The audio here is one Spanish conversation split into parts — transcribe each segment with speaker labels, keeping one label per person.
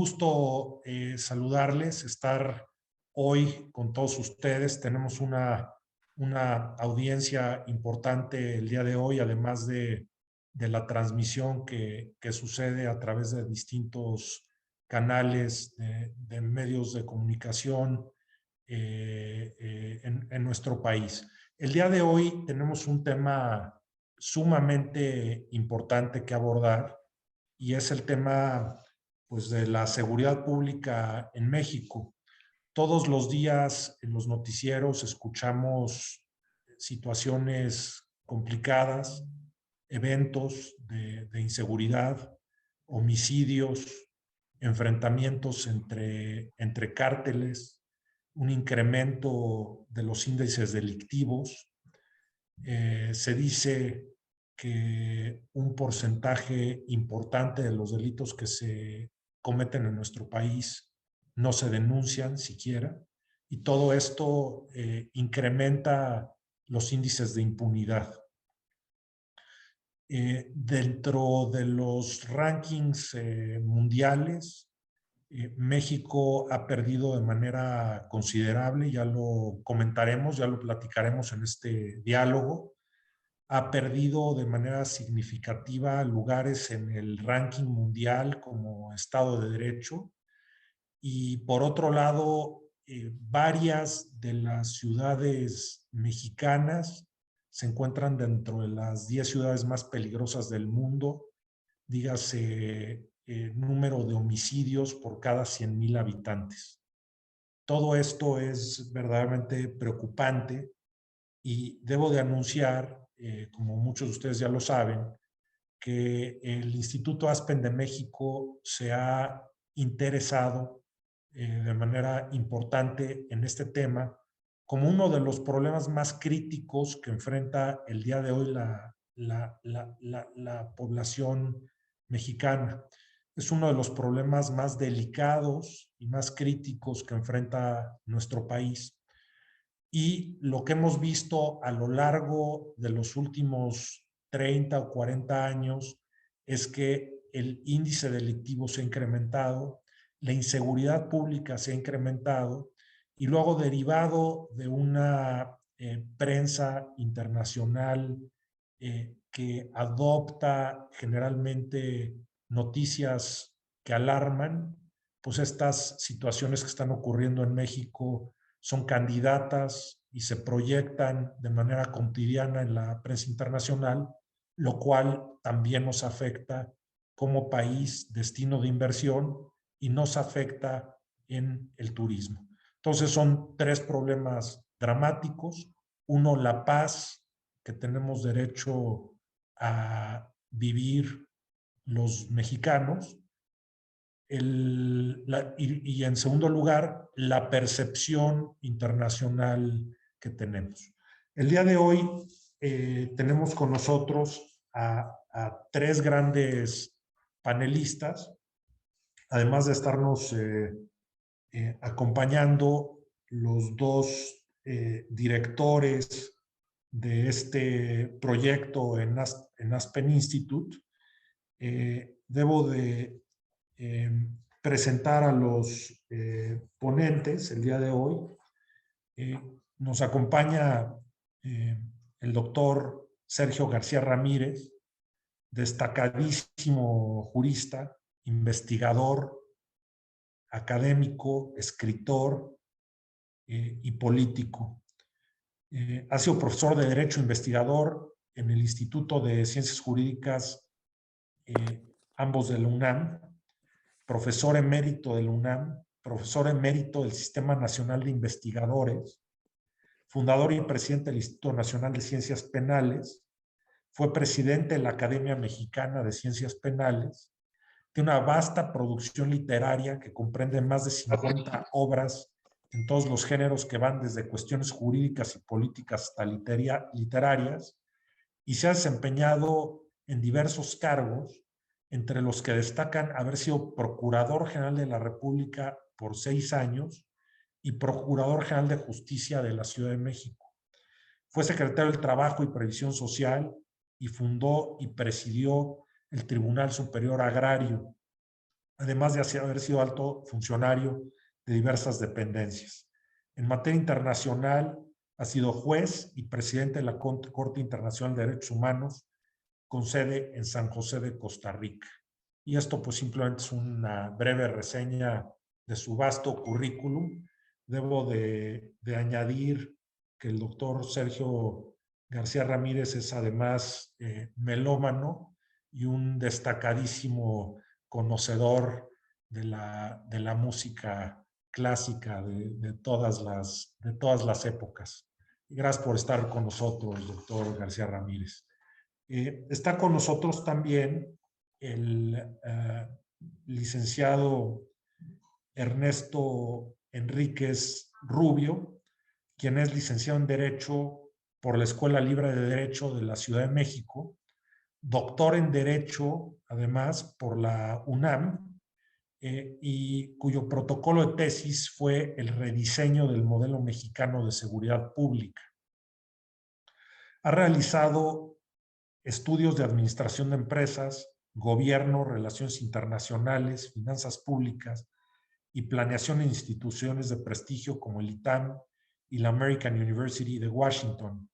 Speaker 1: gusto saludarles, estar hoy con todos ustedes. Tenemos una audiencia importante el día de hoy, además de la transmisión que sucede a través de distintos canales de medios de comunicación en nuestro país. El día de hoy tenemos un tema sumamente importante que abordar y es el tema pues, de la seguridad pública en México. Todos los días en los noticieros escuchamos situaciones complicadas, eventos de inseguridad, homicidios, enfrentamientos entre cárteles, un incremento de los índices delictivos. Se dice que un porcentaje importante de los delitos que se cometen en nuestro país no se denuncian siquiera, y todo esto incrementa los índices de impunidad. Dentro de los rankings mundiales, México ha perdido de manera considerable, ya lo comentaremos, ya lo platicaremos en este diálogo. Ha perdido de manera significativa lugares en el ranking mundial como Estado de Derecho. Y por otro lado, varias de las ciudades mexicanas se encuentran dentro de las 10 ciudades más peligrosas del mundo, dígase número de homicidios por cada 100,000 habitantes. Todo esto es verdaderamente preocupante y debo de anunciar, como muchos de ustedes ya lo saben, que el Instituto Aspen de México se ha interesado de manera importante en este tema como uno de los problemas más críticos que enfrenta el día de hoy la población mexicana. Es uno de los problemas más delicados y más críticos que enfrenta nuestro país. Y lo que hemos visto a lo largo de los últimos 30 o 40 años es que el índice delictivo se ha incrementado, la inseguridad pública se ha incrementado y luego derivado de una prensa internacional que adopta generalmente noticias que alarman, pues estas situaciones que están ocurriendo en México son candidatas y se proyectan de manera cotidiana en la prensa internacional, lo cual también nos afecta como país, destino de inversión, y nos afecta en el turismo. Entonces son tres problemas dramáticos. Uno, la paz que tenemos derecho a vivir los mexicanos. Y en segundo lugar, la percepción internacional que tenemos. El día de hoy tenemos con nosotros a tres grandes panelistas, además de estarnos acompañando los dos directores de este proyecto en Aspen Institute. Debo de presentar a los ponentes el día de hoy. Nos acompaña el doctor Sergio García Ramírez, destacadísimo jurista, investigador, académico, escritor y político. Ha sido profesor de Derecho investigador en el Instituto de Ciencias Jurídicas, ambos de la UNAM, profesor emérito de la UNAM, profesor emérito del Sistema Nacional de Investigadores, fundador y presidente del Instituto Nacional de Ciencias Penales, fue presidente de la Academia Mexicana de Ciencias Penales, tiene una vasta producción literaria que comprende más de 50 obras en todos los géneros que van desde cuestiones jurídicas y políticas hasta literarias, y se ha desempeñado en diversos cargos, entre los que destacan haber sido Procurador General de la República por 6 años y Procurador General de Justicia de la Ciudad de México. Fue secretario del Trabajo y Previsión Social y fundó y presidió el Tribunal Superior Agrario. además de haber sido alto funcionario de diversas dependencias. En materia internacional, ha sido juez y presidente de la Corte Internacional de Derechos Humanos, con sede en San José de Costa Rica. Y esto pues simplemente es una breve reseña de su vasto currículum. Debo de añadir que el doctor Sergio García Ramírez es además melómano y un destacadísimo conocedor de la música clásica de todas las épocas. Gracias por estar con nosotros, doctor García Ramírez. Está con nosotros también el licenciado Ernesto Enríquez Rubio, quien es licenciado en Derecho por la Escuela Libre de Derecho de la Ciudad de México, doctor en Derecho, además, por la UNAM, y cuyo protocolo de tesis fue el rediseño del modelo mexicano de seguridad pública. Ha realizado estudios de administración de empresas, gobierno, relaciones internacionales, finanzas públicas y planeación en instituciones de prestigio como el ITAM y la American University de Washington.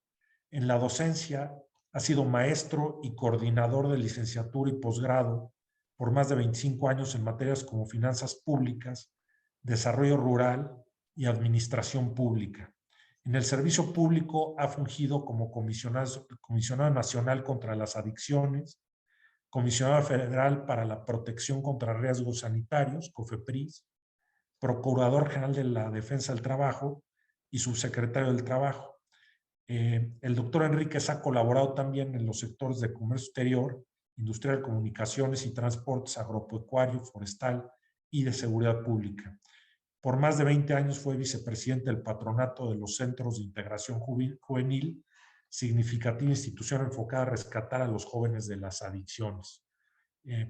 Speaker 1: En la docencia ha sido maestro y coordinador de licenciatura y posgrado por más de 25 años en materias como finanzas públicas, desarrollo rural y administración pública. En el servicio público ha fungido como comisionado nacional contra las adicciones, comisionado federal para la protección contra riesgos sanitarios, COFEPRIS, procurador general de la defensa del trabajo y subsecretario del trabajo. El doctor Enríquez ha colaborado también en los sectores de comercio exterior, industrial, comunicaciones y transportes, agropecuario, forestal y de seguridad pública. Por más de 20 años fue vicepresidente del patronato de los Centros de Integración Juvenil, significativa institución enfocada a rescatar a los jóvenes de las adicciones.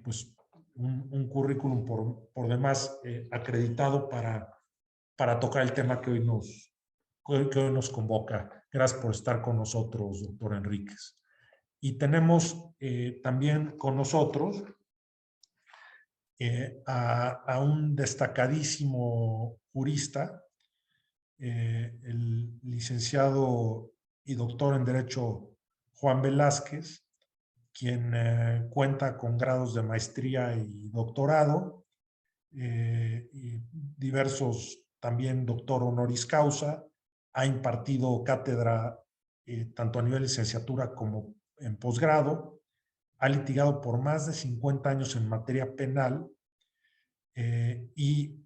Speaker 1: Pues un currículum por demás acreditado para tocar el tema que hoy nos convoca. Gracias por estar con nosotros, doctor Enríquez. Y tenemos también con nosotros a un destacadísimo jurista, el licenciado y doctor en Derecho Juan Velázquez, quien cuenta con grados de maestría y doctorado, y diversos también doctor honoris causa, ha impartido cátedra tanto a nivel de licenciatura como en posgrado, ha litigado por más de 50 años en materia penal y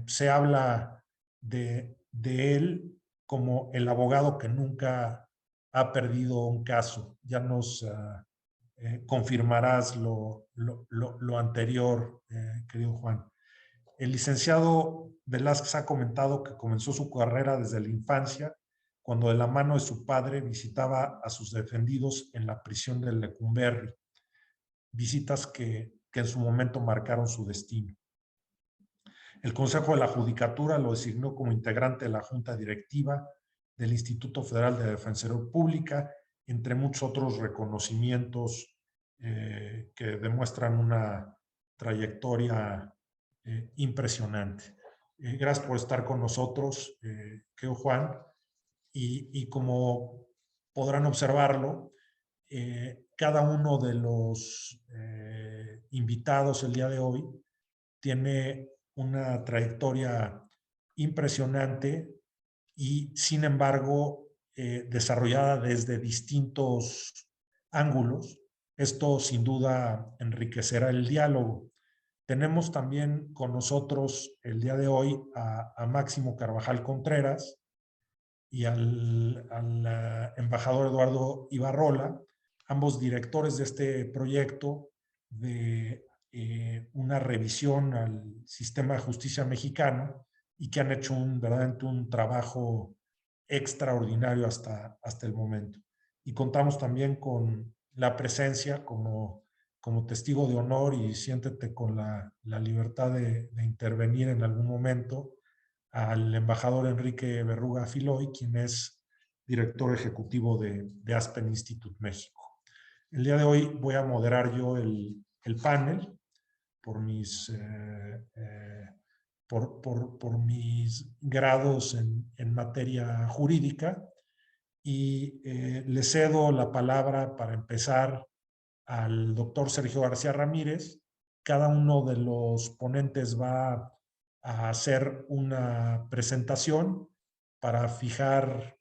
Speaker 1: se habla de él como el abogado que nunca ha perdido un caso. Ya nos confirmarás lo anterior, querido Juan. El licenciado Velázquez ha comentado que comenzó su carrera desde la infancia, cuando de la mano de su padre visitaba a sus defendidos en la prisión de Lecumberri, visitas que en su momento marcaron su destino. El Consejo de la Judicatura lo designó como integrante de la Junta Directiva del Instituto Federal de Defensoría Pública, entre muchos otros reconocimientos que demuestran una trayectoria impresionante. Gracias por estar con nosotros, querido Juan. Y como podrán observarlo, cada uno de los invitados el día de hoy tiene una trayectoria impresionante y, sin embargo, desarrollada desde distintos ángulos. Esto, sin duda, enriquecerá el diálogo. Tenemos también con nosotros el día de hoy a Máximo Carvajal Contreras y al embajador Eduardo Ibarrola, ambos directores de este proyecto de una revisión al sistema de justicia mexicano y que han hecho verdaderamente un trabajo extraordinario hasta el momento. Y contamos también con la presencia como testigo de honor, y siéntete con la libertad de intervenir en algún momento, al embajador Enrique Berruga Filoy, quien es director ejecutivo de Aspen Institute México. El día de hoy voy a moderar yo el panel. por mis grados en materia jurídica, y le cedo la palabra para empezar al doctor Sergio García Ramírez. Cada uno de los ponentes va a hacer una presentación para fijar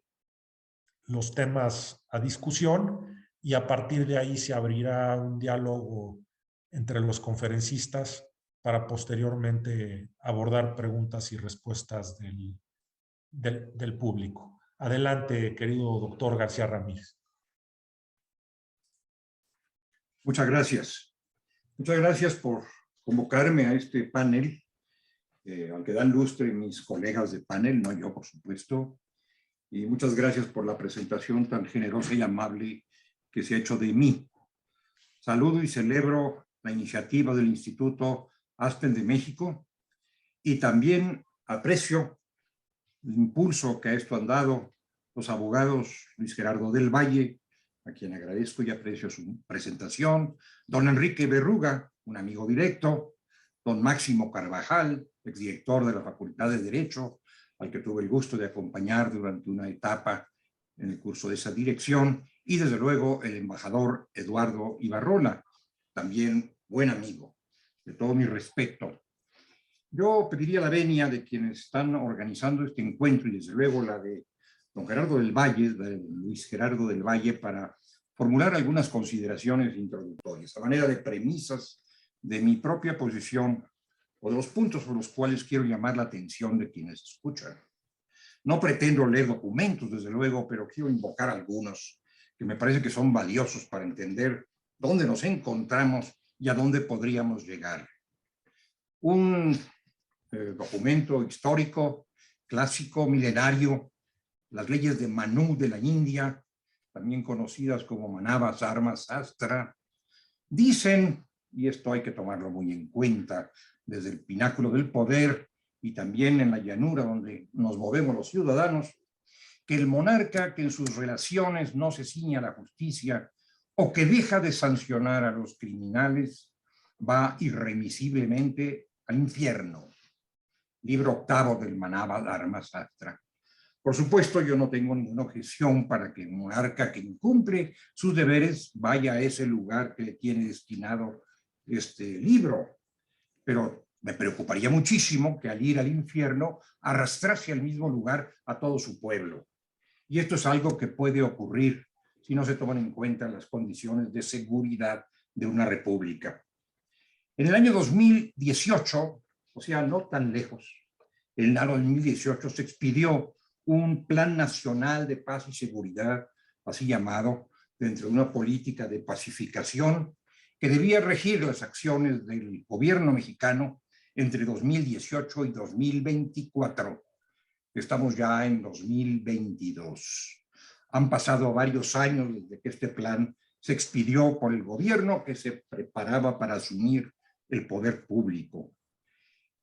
Speaker 1: los temas a discusión, y a partir de ahí se abrirá un diálogo entre los conferencistas para posteriormente abordar preguntas y respuestas del público. Adelante, querido doctor García Ramírez.
Speaker 2: Muchas gracias. Muchas gracias por convocarme a este panel, al que dan lustre mis colegas de panel, no yo, por supuesto. Y muchas gracias por la presentación tan generosa y amable que se ha hecho de mí. Saludo y celebro la iniciativa del Instituto Aspen de México, y también aprecio el impulso que a esto han dado los abogados Luis Gerardo del Valle, a quien agradezco y aprecio su presentación, don Enrique Berruga, un amigo directo, don Máximo Carvajal, exdirector de la Facultad de Derecho, al que tuve el gusto de acompañar durante una etapa en el curso de esa dirección, y desde luego el embajador Eduardo Ibarrola, también buen amigo, de todo mi respeto. Yo pediría la venia de quienes están organizando este encuentro, y desde luego la de don Gerardo del Valle, de Luis Gerardo del Valle, para formular algunas consideraciones introductorias, a manera de premisas de mi propia posición o de los puntos por los cuales quiero llamar la atención de quienes escuchan. No pretendo leer documentos, desde luego, pero quiero invocar algunos que me parece que son valiosos para entender dónde nos encontramos y a dónde podríamos llegar. Un documento histórico, clásico, milenario, las leyes de Manu de la India, también conocidas como Manava Dharma Sastra, dicen, y esto hay que tomarlo muy en cuenta, desde el pináculo del poder y también en la llanura donde nos movemos los ciudadanos, que el monarca que en sus relaciones no se ciña a la justicia o que deja de sancionar a los criminales va irremisiblemente al infierno. Libro octavo del Manava Dharma Sastra. Por supuesto, yo no tengo ninguna objeción para que el monarca que incumple sus deberes vaya a ese lugar que le tiene destinado este libro, pero me preocuparía muchísimo que al ir al infierno arrastrase al mismo lugar a todo su pueblo. Y esto es algo que puede ocurrir si no se toman en cuenta las condiciones de seguridad de una república. En el año 2018, o sea, no tan lejos, en el año 2018 se expidió un Plan Nacional de Paz y Seguridad, así llamado, dentro de una política de pacificación que debía regir las acciones del gobierno mexicano entre 2018 y 2024. Estamos ya en 2022. Han pasado varios años desde que este plan se expidió por el gobierno que se preparaba para asumir el poder público.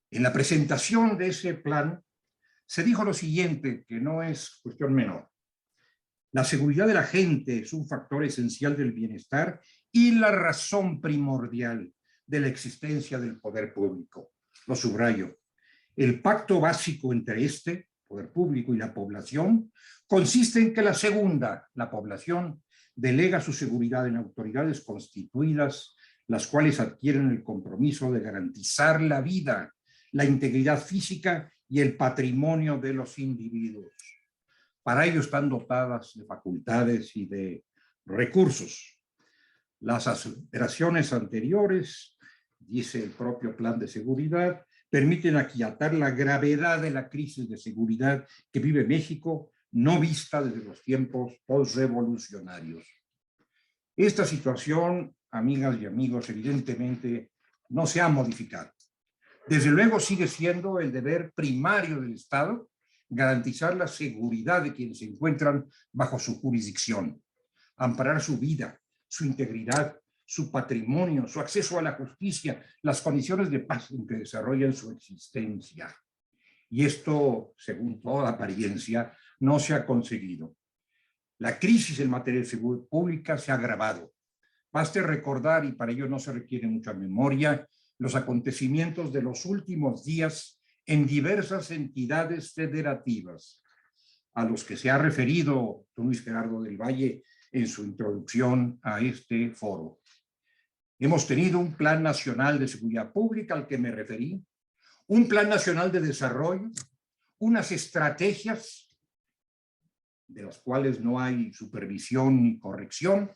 Speaker 2: En la presentación de ese plan se dijo lo siguiente, que no es cuestión menor. La seguridad de la gente es un factor esencial del bienestar y la razón primordial de la existencia del poder público. Lo subrayo. El pacto básico entre este, poder público, y la población consiste en que la segunda, la población, delega su seguridad en autoridades constituidas, las cuales adquieren el compromiso de garantizar la vida, la integridad física y el patrimonio de los individuos. Para ello están dotadas de facultades y de recursos. Las aseveraciones anteriores, dice el propio plan de seguridad, permiten aquilatar la gravedad de la crisis de seguridad que vive México, no vista desde los tiempos postrevolucionarios. Esta situación, amigas y amigos, evidentemente no se ha modificado. Desde luego sigue siendo el deber primario del Estado garantizar la seguridad de quienes se encuentran bajo su jurisdicción, amparar su vida, su integridad, su patrimonio, su acceso a la justicia, las condiciones de paz en que desarrollan su existencia. Y esto, según toda apariencia, no se ha conseguido. La crisis en materia de seguridad pública se ha agravado. Baste recordar, y para ello no se requiere mucha memoria, los acontecimientos de los últimos días en diversas entidades federativas, a los que se ha referido don Luis Gerardo del Valle en su introducción a este foro. Hemos tenido un Plan Nacional de Seguridad Pública al que me referí, un Plan Nacional de Desarrollo, unas estrategias de las cuales no hay supervisión ni corrección,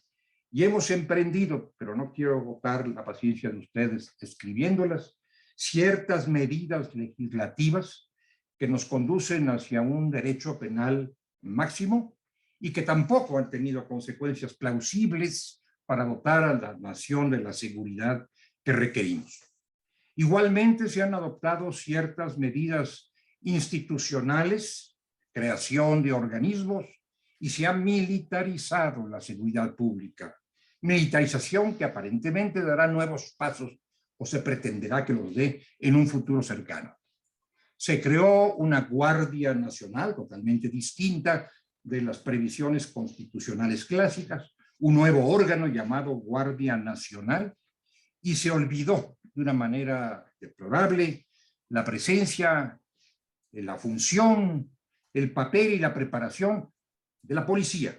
Speaker 2: y hemos emprendido, pero no quiero agotar la paciencia de ustedes escribiéndolas, ciertas medidas legislativas que nos conducen hacia un derecho penal máximo y que tampoco han tenido consecuencias plausibles para dotar a la nación de la seguridad que requerimos. Igualmente se han adoptado ciertas medidas institucionales, creación de organismos, y se ha militarizado la seguridad pública. Militarización que aparentemente dará nuevos pasos o se pretenderá que los dé en un futuro cercano. Se creó una Guardia Nacional totalmente distinta de las previsiones constitucionales clásicas, un nuevo órgano llamado Guardia Nacional, y se olvidó de una manera deplorable la presencia, la función, el papel y la preparación de la policía.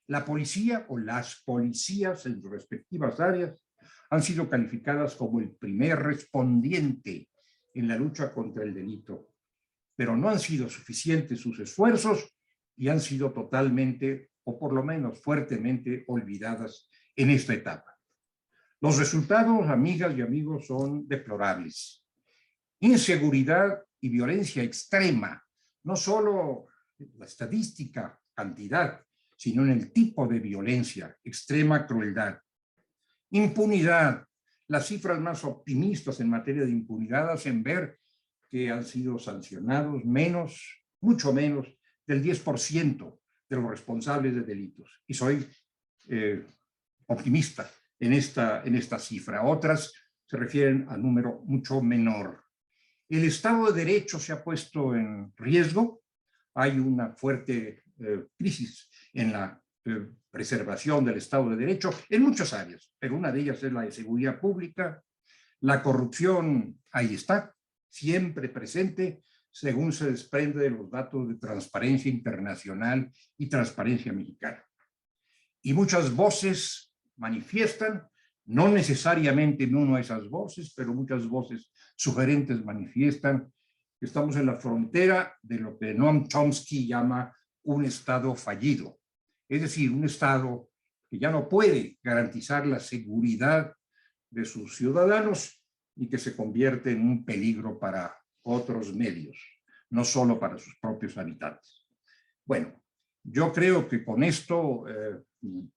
Speaker 2: La policía o las policías en sus respectivas áreas han sido calificadas como el primer respondiente en la lucha contra el delito, pero no han sido suficientes sus esfuerzos y han sido totalmente, o por lo menos fuertemente, olvidadas en esta etapa. Los resultados, amigas y amigos, son deplorables. Inseguridad y violencia extrema, no solo la estadística, cantidad, sino en el tipo de violencia, extrema crueldad. Impunidad, las cifras más optimistas en materia de impunidad hacen ver que han sido sancionados menos, mucho menos del 10% de los responsables de delitos. Y soy optimista en esta cifra. Otras se refieren a número mucho menor. El Estado de Derecho se ha puesto en riesgo. Hay una fuerte crisis en la preservación del Estado de Derecho en muchas áreas, pero una de ellas es la de seguridad pública. La corrupción ahí está, siempre presente, según se desprende de los datos de Transparencia Internacional y Transparencia Mexicana. Y muchas voces manifiestan, no necesariamente en una de esas voces, pero muchas voces sugerentes manifiestan que estamos en la frontera de lo que Noam Chomsky llama un Estado fallido. Es decir, un Estado que ya no puede garantizar la seguridad de sus ciudadanos y que se convierte en un peligro para otros medios, no solo para sus propios habitantes. Bueno, yo creo que con esto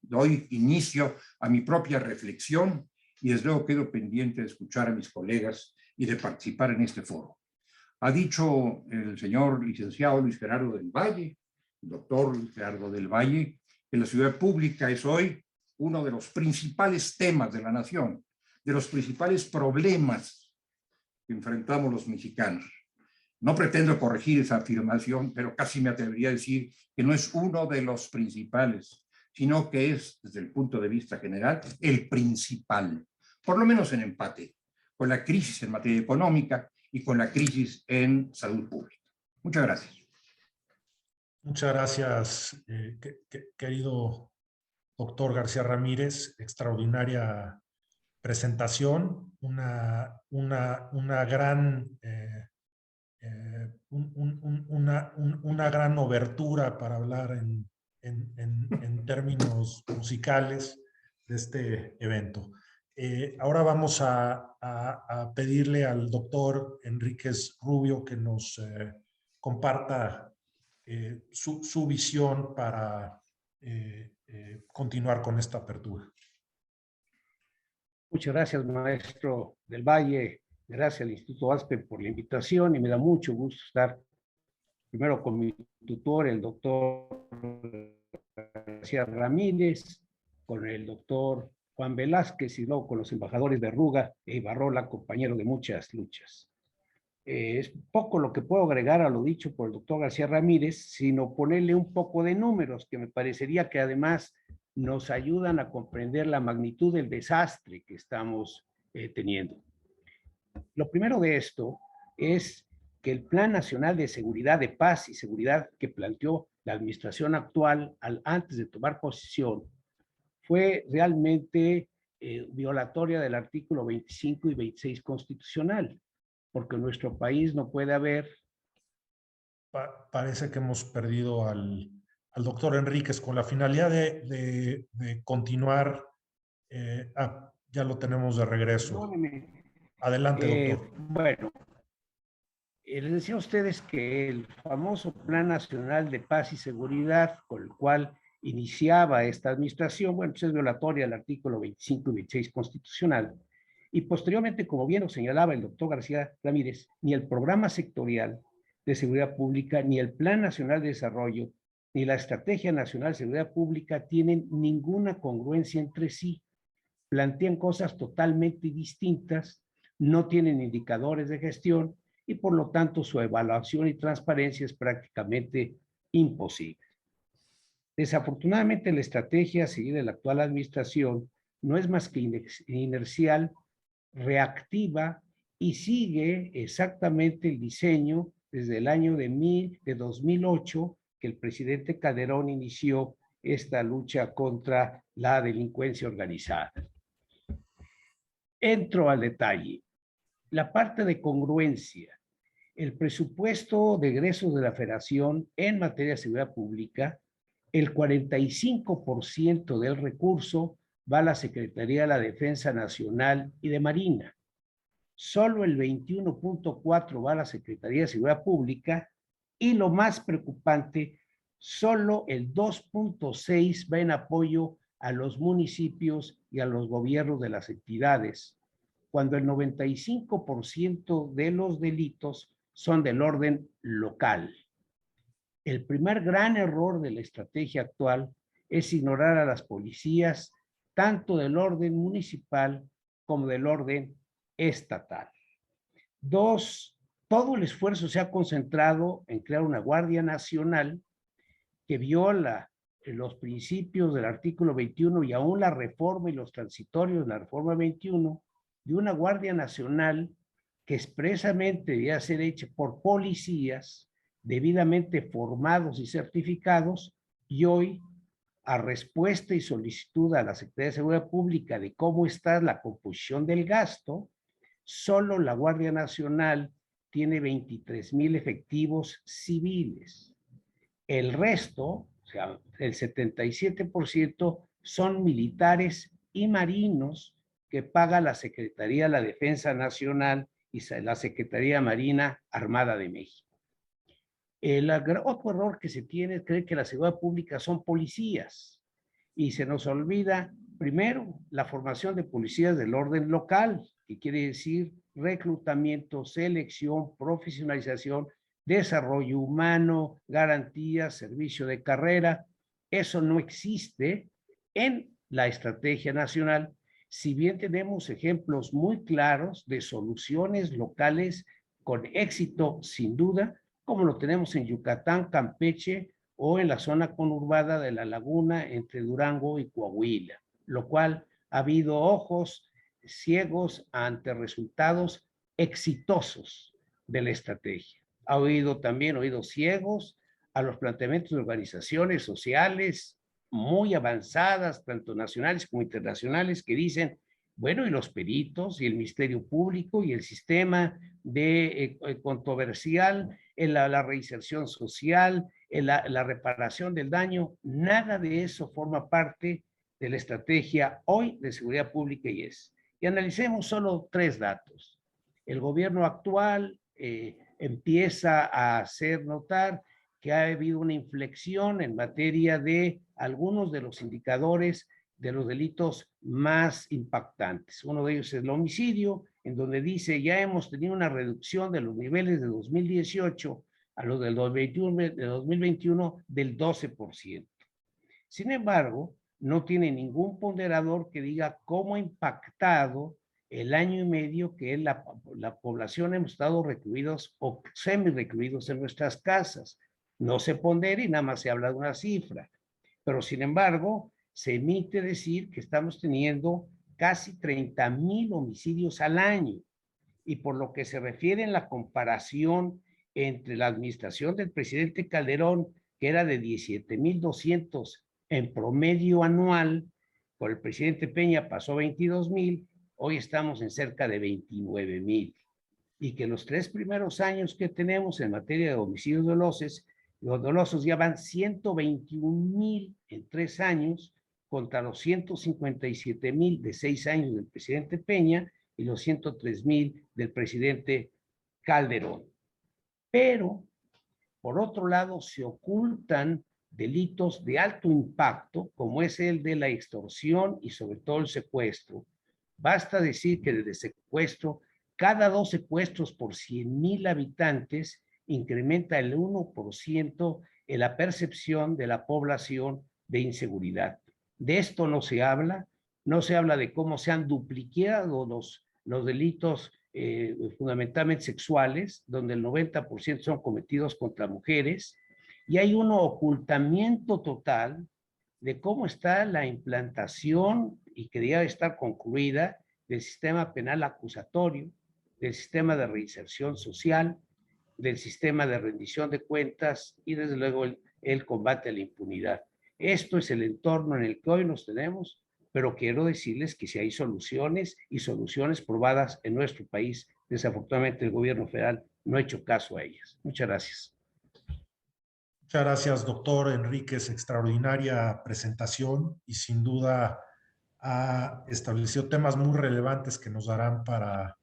Speaker 2: doy inicio a mi propia reflexión y desde luego quedo pendiente de escuchar a mis colegas y de participar en este foro. Ha dicho el señor licenciado Luis Gerardo del Valle, el doctor Luis Gerardo del Valle, que la seguridad pública es hoy uno de los principales temas de la nación, de los principales problemas que enfrentamos los mexicanos. No pretendo corregir esa afirmación, pero casi me atrevería a decir que no es uno de los principales, sino que es, desde el punto de vista general, el principal, por lo menos en empate con la crisis en materia económica y con la crisis en salud pública. Muchas gracias.
Speaker 1: Muchas gracias, querido doctor García Ramírez. Extraordinaria presentación, una gran una gran obertura para hablar en términos musicales de este evento. Ahora vamos a pedirle al doctor Enríquez Rubio que nos comparta su visión para continuar con esta apertura.
Speaker 3: Muchas gracias, maestro del Valle. Gracias al Instituto ASPE por la invitación y me da mucho gusto estar primero con mi tutor, el doctor García Ramírez, con el doctor Juan Velázquez y luego con los embajadores Berruga e Ibarrola, compañeros de muchas luchas. Es poco lo que puedo agregar a lo dicho por el doctor García Ramírez, sino ponerle un poco de números que me parecería que además nos ayudan a comprender la magnitud del desastre que estamos teniendo. Lo primero de esto es que el Plan Nacional de Seguridad, de Paz y Seguridad que planteó la administración actual antes de tomar posesión fue realmente violatoria del artículo 25 y 26 constitucional, porque en nuestro país no puede haber...
Speaker 1: Parece que hemos perdido al doctor Enríquez con la finalidad de continuar. Ya lo tenemos de regreso.
Speaker 3: Perdóneme.
Speaker 1: Adelante, doctor.
Speaker 3: Bueno, les decía a ustedes que el famoso Plan Nacional de Paz y Seguridad, con el cual iniciaba esta administración, bueno, pues es violatoria del artículo 25 y 26 constitucional, y posteriormente, como bien lo señalaba el doctor García Ramírez, ni el programa sectorial de seguridad pública, ni el Plan Nacional de Desarrollo, ni la Estrategia Nacional de Seguridad Pública tienen ninguna congruencia entre sí. Plantean cosas totalmente distintas, no tienen indicadores de gestión y por lo tanto su evaluación y transparencia es prácticamente imposible. Desafortunadamente la estrategia a seguir en la actual administración no es más que inercial, reactiva y sigue exactamente el diseño desde el año de 2008 que el presidente Calderón inició esta lucha contra la delincuencia organizada. Entro al detalle. La parte de congruencia. El presupuesto de egresos de la Federación en materia de seguridad pública, el 45% del recurso va a la Secretaría de la Defensa Nacional y de Marina. Solo el 21.4% va a la Secretaría de Seguridad Pública y lo más preocupante, solo el 2.6% va en apoyo a los municipios y a los gobiernos de las entidades, cuando el 95% de los delitos son del orden local. El primer gran error de la estrategia actual es ignorar a las policías, tanto del orden municipal como del orden estatal. Dos, todo el esfuerzo se ha concentrado en crear una Guardia Nacional que viola los principios del artículo 21 y aún la reforma y los transitorios de la reforma 21, de una Guardia Nacional que expresamente debía ser hecha por policías debidamente formados y certificados, y hoy, a respuesta y solicitud a la Secretaría de Seguridad Pública de cómo está la composición del gasto, solo la Guardia Nacional tiene 23,000 efectivos civiles. El resto, o sea, el 77% son militares y marinos que paga la Secretaría de la Defensa Nacional y la Secretaría Marina Armada de México. Otro error que se tiene es creer que la seguridad pública son policías y se nos olvida, primero, la formación de policías del orden local, que quiere decir reclutamiento, selección, profesionalización, desarrollo humano, garantías, servicio de carrera. Eso no existe en la estrategia nacional, si bien tenemos ejemplos muy claros de soluciones locales con éxito, sin duda, como lo tenemos en Yucatán, Campeche o en la zona conurbada de La Laguna entre Durango y Coahuila, lo cual ha habido ojos ciegos ante resultados exitosos de la estrategia. Ha habido también oídos ciegos a los planteamientos de organizaciones sociales muy avanzadas, tanto nacionales como internacionales, que dicen, bueno, y los peritos, y el Ministerio Público, y el sistema de controversial, en la reinserción social, en la reparación del daño, nada de eso forma parte de la estrategia hoy de seguridad pública y es. Y analicemos solo 3 datos. El gobierno actual empieza a hacer notar que ha habido una inflexión en materia de algunos de los indicadores de los delitos más impactantes. Uno de ellos es el homicidio, en donde dice ya hemos tenido una reducción de los niveles de 2018 a los del 2021 del 12%. Sin embargo, no tiene ningún ponderador que diga cómo ha impactado el año y medio que la población hemos estado recluidos o semi-recluidos en nuestras casas. No se pondera y nada más se habla de una cifra. Pero sin embargo, se emite decir que estamos teniendo casi 30,000 homicidios al año. y por lo que se refiere en la comparación entre la administración del presidente Calderón, que era de 17,200 en promedio anual, por el presidente Peña pasó 22,000, hoy estamos en cerca de 29,000. Y que los 3 primeros años que tenemos en materia de homicidios dolosos ya van 121,000 en 3 años contra los 157,000 de 6 años del presidente Peña y los 103,000 del presidente Calderón. Pero, por otro lado, se ocultan delitos de alto impacto, como es el de la extorsión y sobre todo el secuestro. Basta decir que desde secuestro, cada 2 secuestros por 100,000 habitantes incrementa el 1% en la percepción de la población de inseguridad. De esto no se habla de cómo se han duplicado los delitos fundamentalmente sexuales, donde el 90% son cometidos contra mujeres, y hay un ocultamiento total de cómo está la implantación, y que debía estar concluida, del sistema penal acusatorio, del sistema de reinserción social, del sistema de rendición de cuentas y desde luego el combate a la impunidad. Esto es el entorno en el que hoy nos tenemos, pero quiero decirles que si hay soluciones y soluciones probadas en nuestro país, desafortunadamente el gobierno federal no ha hecho caso a ellas. Muchas gracias.
Speaker 1: Muchas gracias, doctor Enríquez. Extraordinaria presentación y sin duda ha establecido temas muy relevantes que nos darán para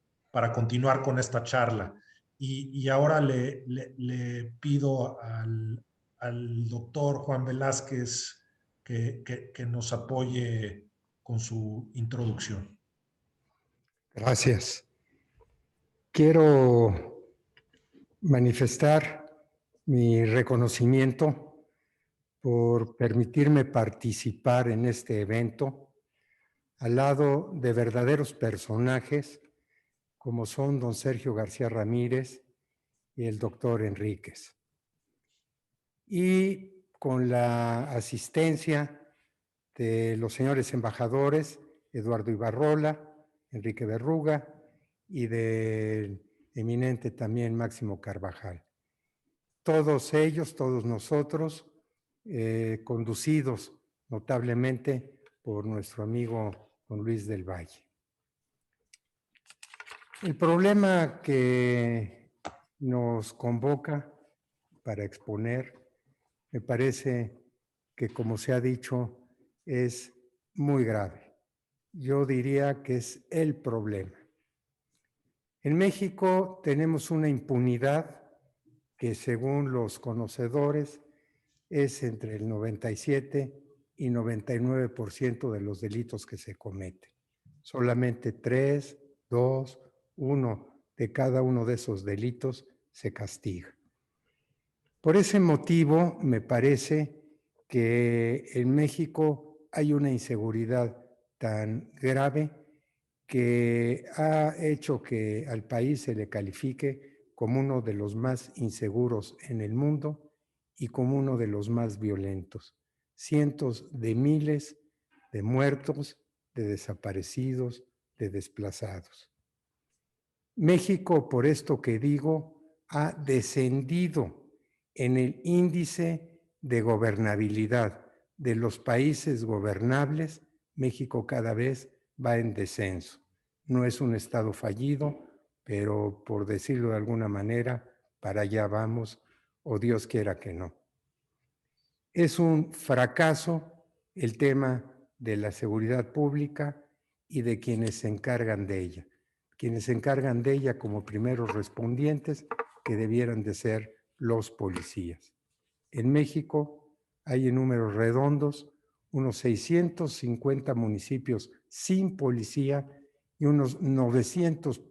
Speaker 1: continuar con esta charla. Y ahora le pido al doctor Juan Velázquez que nos apoye con su introducción.
Speaker 4: Gracias. Quiero manifestar mi reconocimiento por permitirme participar en este evento al lado de verdaderos personajes como son don Sergio García Ramírez y el doctor Enríquez. Y con la asistencia de los señores embajadores Eduardo Ibarrola, Enrique Berruga y del eminente también Máximo Carvajal. Todos ellos, todos nosotros, conducidos notablemente por nuestro amigo don Luis del Valle. El problema que nos convoca para exponer, me parece que, como se ha dicho, es muy grave. Yo diría que es el problema. En México tenemos una impunidad que, según los conocedores, es entre el 97 y 99% de los delitos que se cometen. Solamente 3, 2, 1 de cada uno de esos delitos se castiga. Por ese motivo, me parece que en México hay una inseguridad tan grave que ha hecho que al país se le califique como uno de los más inseguros en el mundo y como uno de los más violentos. Cientos de miles de muertos, de desaparecidos, de desplazados. México, por esto que digo, ha descendido en el índice de gobernabilidad de los países gobernables. México cada vez va en descenso. No es un estado fallido, pero por decirlo de alguna manera, para allá vamos, o Dios quiera que no. Es un fracaso el tema de la seguridad pública y de quienes se encargan de ella. Quienes se encargan de ella como primeros respondientes, que debieran de ser los policías. En México hay en números redondos unos 650 municipios sin policía y unos 900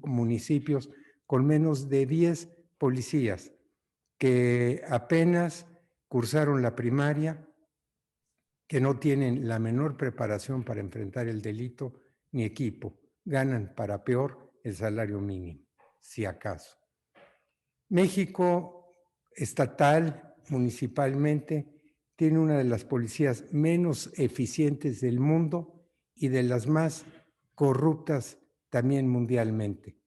Speaker 4: municipios con menos de 10 policías que apenas cursaron la primaria, que no tienen la menor preparación para enfrentar el delito ni equipo. Ganan para peor el salario mínimo, si acaso. México, estatal, municipalmente, tiene una de las policías menos eficientes del mundo y de las más corruptas también mundialmente.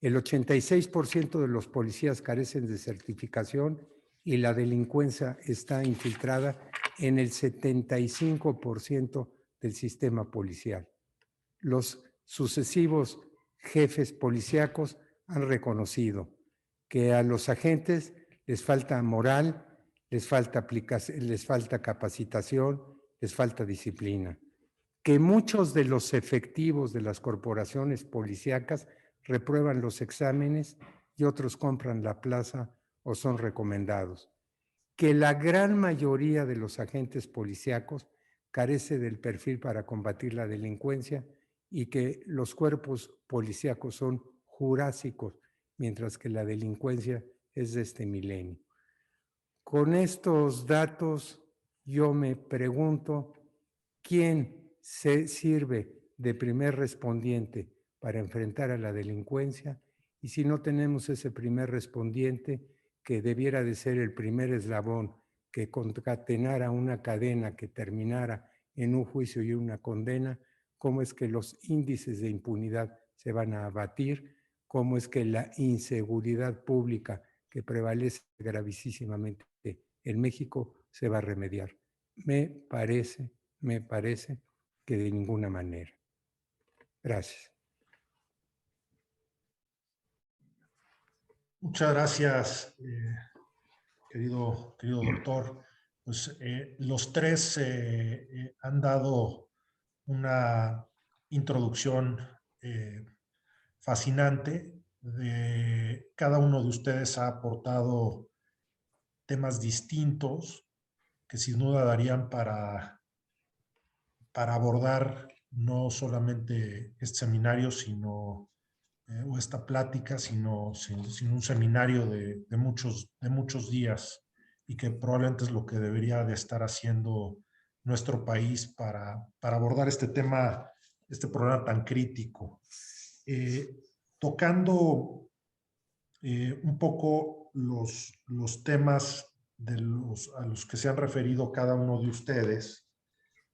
Speaker 4: El 86% de los policías carecen de certificación y la delincuencia está infiltrada en el 75% del sistema policial. Los sucesivos jefes policíacos han reconocido que a los agentes les falta moral, les falta capacitación, les falta disciplina. Que muchos de los efectivos de las corporaciones policíacas reprueban los exámenes y otros compran la plaza o son recomendados. Que la gran mayoría de los agentes policíacos carece del perfil para combatir la delincuencia y que los cuerpos policíacos son jurásicos, mientras que la delincuencia es de este milenio. Con estos datos, yo me pregunto, ¿quién se sirve de primer respondiente para enfrentar a la delincuencia? Y si no tenemos ese primer respondiente, que debiera de ser el primer eslabón que concatenara una cadena que terminara en un juicio y una condena, ¿cómo es que los índices de impunidad se van a abatir? ¿Cómo es que la inseguridad pública que prevalece gravísimamente en México se va a remediar? Me parece que de ninguna manera. Gracias.
Speaker 1: Muchas gracias, querido doctor. Pues los tres han dado una introducción fascinante. Cada uno de ustedes ha aportado temas distintos que sin duda darían para abordar no solamente este seminario, sino o esta plática, sino un seminario de muchos días, y que probablemente es lo que debería de estar haciendo nuestro país para abordar este tema, este problema tan crítico. Tocando un poco los temas a los que se han referido cada uno de ustedes,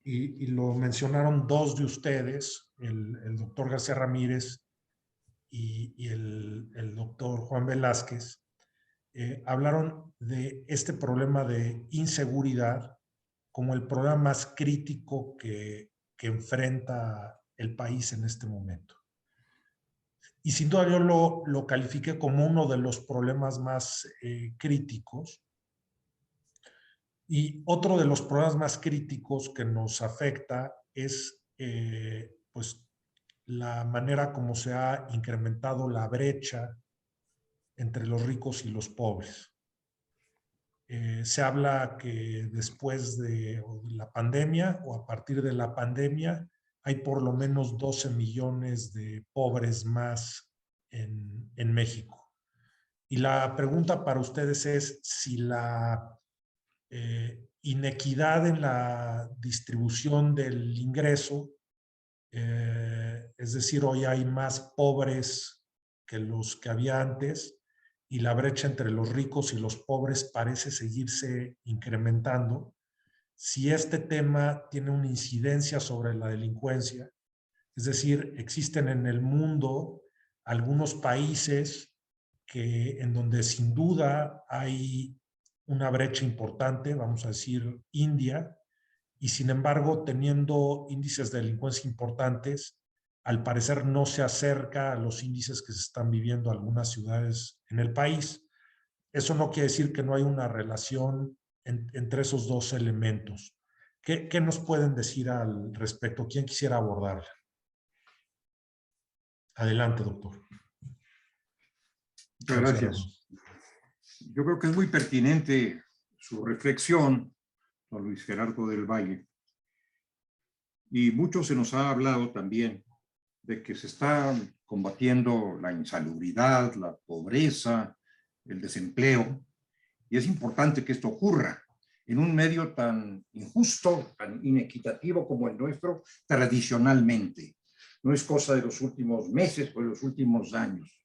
Speaker 1: y lo mencionaron dos de ustedes, el doctor García Ramírez y el doctor Juan Velázquez, hablaron de este problema de inseguridad como el problema más crítico que enfrenta el país en este momento. Y sin duda yo lo califiqué como uno de los problemas más críticos. Y otro de los problemas más críticos que nos afecta es pues, la manera como se ha incrementado la brecha entre los ricos y los pobres. Se habla que después de la pandemia o a partir de la pandemia hay por lo menos 12 millones de pobres más en México. Y la pregunta para ustedes es si la inequidad en la distribución del ingreso, es decir, hoy hay más pobres que los que había antes, y la brecha entre los ricos y los pobres parece seguirse incrementando. Si este tema tiene una incidencia sobre la delincuencia, es decir, existen en el mundo algunos países en donde sin duda hay una brecha importante, vamos a decir India, y sin embargo, teniendo índices de delincuencia importantes, al parecer no se acerca a los índices que se están viviendo en algunas ciudades en el país. Eso no quiere decir que no hay una relación entre esos dos elementos. ¿Qué nos pueden decir al respecto? ¿Quién quisiera abordarla? Adelante, doctor.
Speaker 2: Muchas gracias. Yo creo que es muy pertinente su reflexión, don Luis Gerardo del Valle. Y mucho se nos ha hablado también de que se está combatiendo la insalubridad, la pobreza, el desempleo. Y es importante que esto ocurra en un medio tan injusto, tan inequitativo como el nuestro tradicionalmente. No es cosa de los últimos meses o de los últimos años.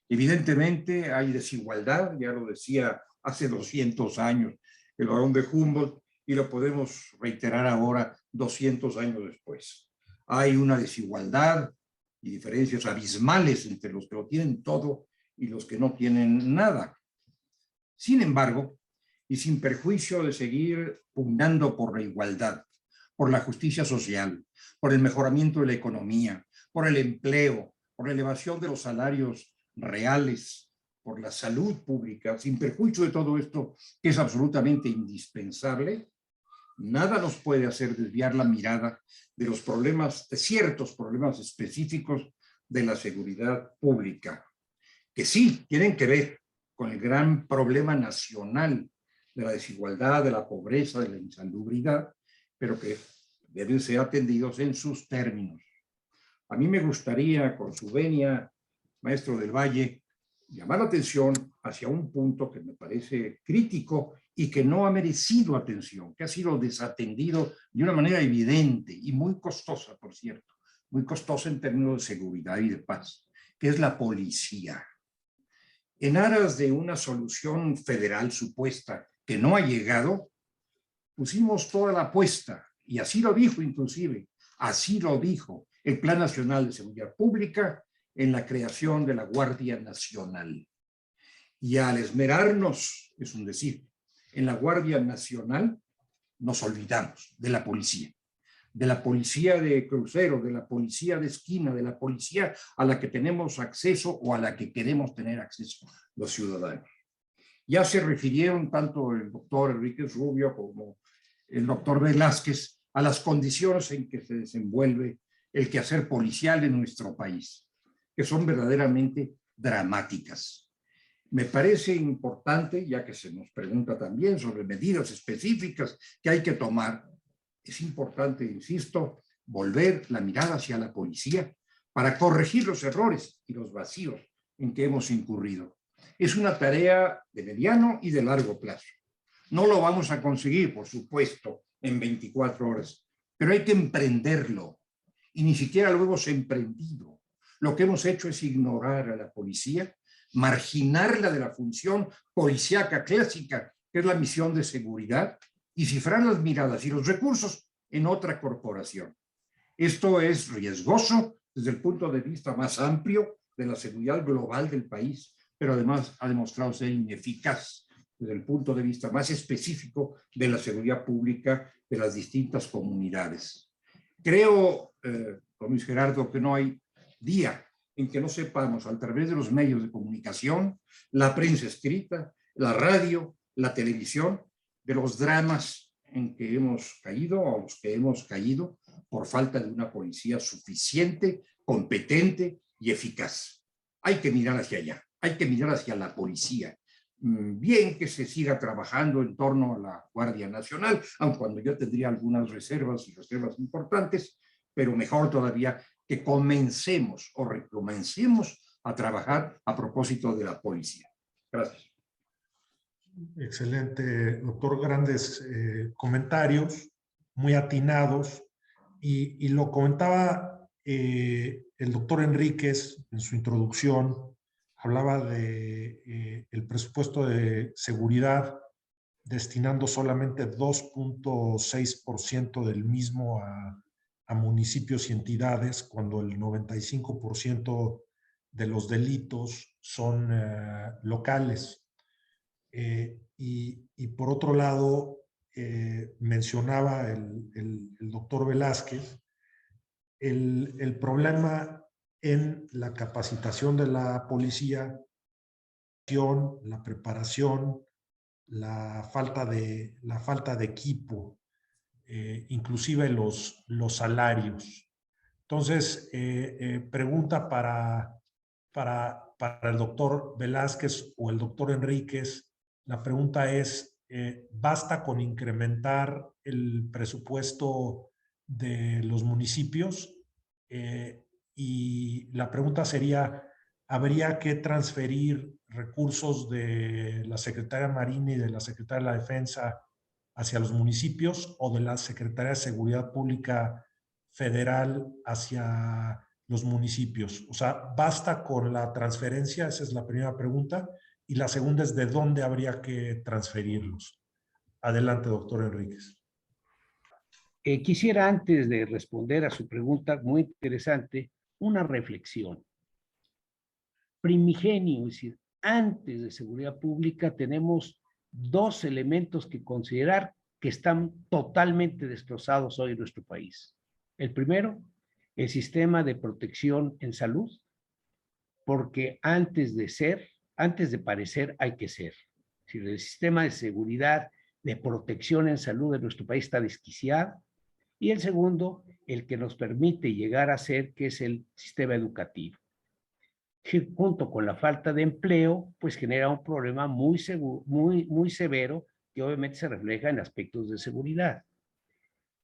Speaker 2: Evidentemente hay desigualdad, ya lo decía hace 200 años el barón de Humboldt, y lo podemos reiterar ahora 200 años después. Hay una desigualdad y diferencias abismales entre los que lo tienen todo y los que no tienen nada. Sin embargo, y sin perjuicio de seguir pugnando por la igualdad, por la justicia social, por el mejoramiento de la economía, por el empleo, por la elevación de los salarios reales, por la salud pública, sin perjuicio de todo esto que es absolutamente indispensable, nada nos puede hacer desviar la mirada de los problemas, de ciertos problemas específicos de la seguridad pública, que sí tienen que ver con el gran problema nacional de la desigualdad, de la pobreza, de la insalubridad, pero que deben ser atendidos en sus términos. A mí me gustaría, con su venia, maestro del Valle, llamar la atención hacia un punto que me parece crítico y que no ha merecido atención, que ha sido desatendido de una manera evidente y muy costosa, por cierto, muy costosa en términos de seguridad y de paz, que es la policía. En aras de una solución federal supuesta que no ha llegado, pusimos toda la apuesta, y así lo dijo inclusive, así lo dijo el Plan Nacional de Seguridad Pública, en la creación de la Guardia Nacional. Y al esmerarnos, es un decir, en la Guardia Nacional, nos olvidamos de la policía de crucero, de la policía de esquina, de la policía a la que tenemos acceso o a la que queremos tener acceso los ciudadanos. Ya se refirieron tanto el doctor Enríquez Rubio como el doctor Velázquez a las condiciones en que se desenvuelve el quehacer policial en nuestro país, que son verdaderamente dramáticas. Me parece importante, ya que se nos pregunta también sobre medidas específicas que hay que tomar, es importante, insisto, volver la mirada hacia la policía para corregir los errores y los vacíos en que hemos incurrido. Es una tarea de mediano y de largo plazo. No lo vamos a conseguir, por supuesto, en 24 horas, pero hay que emprenderlo. Y ni siquiera lo hemos emprendido. Lo que hemos hecho es ignorar a la policía, marginarla de la función policíaca clásica, que es la misión de seguridad, y cifrar las miradas y los recursos en otra corporación. Esto es riesgoso desde el punto de vista más amplio de la seguridad global del país, pero además ha demostrado ser ineficaz desde el punto de vista más específico de la seguridad pública de las distintas comunidades. Creo, don Luis Gerardo, que no hay día en que no sepamos a través de los medios de comunicación, la prensa escrita, la radio, la televisión, de los dramas en que hemos caído o los que hemos caído por falta de una policía suficiente, competente y eficaz. Hay que mirar hacia allá, hay que mirar hacia la policía. Bien que se siga trabajando en torno a la Guardia Nacional, aun cuando yo tendría algunas reservas y reservas importantes, pero mejor todavía que comencemos o recomencemos a trabajar a propósito de la policía. Gracias.
Speaker 1: Excelente, doctor. Grandes comentarios, muy atinados. Y lo comentaba el doctor Enríquez en su introducción, hablaba de el presupuesto de seguridad destinando solamente 2.6% del mismo a municipios y entidades, cuando el 95% de los delitos son locales. Y por otro lado, mencionaba el doctor Velázquez el problema en la capacitación de la policía, la preparación, la falta de equipo, inclusive los salarios. Entonces, pregunta para el doctor Velázquez o el doctor Enríquez. La pregunta es, ¿basta con incrementar el presupuesto de los municipios? Y la pregunta sería, ¿habría que transferir recursos de la Secretaría Marina y de la Secretaría de la Defensa hacia los municipios o de la Secretaría de Seguridad Pública Federal hacia los municipios? O sea, ¿basta con la transferencia? Esa es la primera pregunta. Y la segunda es, ¿de dónde habría que transferirlos? Adelante, doctor Enríquez.
Speaker 3: Quisiera, antes de responder a su pregunta muy interesante, una reflexión. Primigenio, es decir, antes de seguridad pública tenemos dos elementos que considerar que están totalmente destrozados hoy en nuestro país. El primero, el sistema de protección en salud, porque antes de parecer, hay que ser. Es decir, el sistema de seguridad, de protección en salud de nuestro país está desquiciado. Y el segundo, el que nos permite llegar a ser, que es el sistema educativo. Que junto con la falta de empleo, pues genera un problema muy severo, que obviamente se refleja en aspectos de seguridad.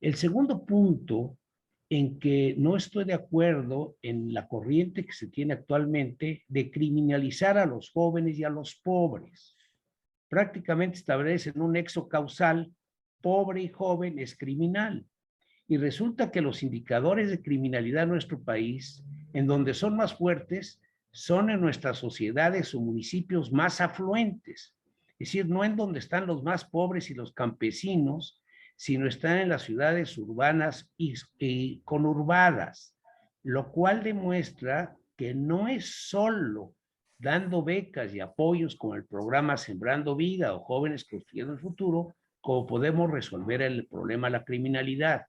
Speaker 3: El segundo punto en que no estoy de acuerdo en la corriente que se tiene actualmente de criminalizar a los jóvenes y a los pobres. Prácticamente establecen un nexo causal, pobre y joven es criminal. Y resulta que los indicadores de criminalidad en nuestro país, en donde son más fuertes, son en nuestras sociedades o municipios más afluentes. Es decir, no en donde están los más pobres y los campesinos, sino están en las ciudades urbanas y conurbadas, lo cual demuestra que no es solo dando becas y apoyos como el programa Sembrando Vida o Jóvenes Construyendo el Futuro, como podemos resolver el problema de la criminalidad.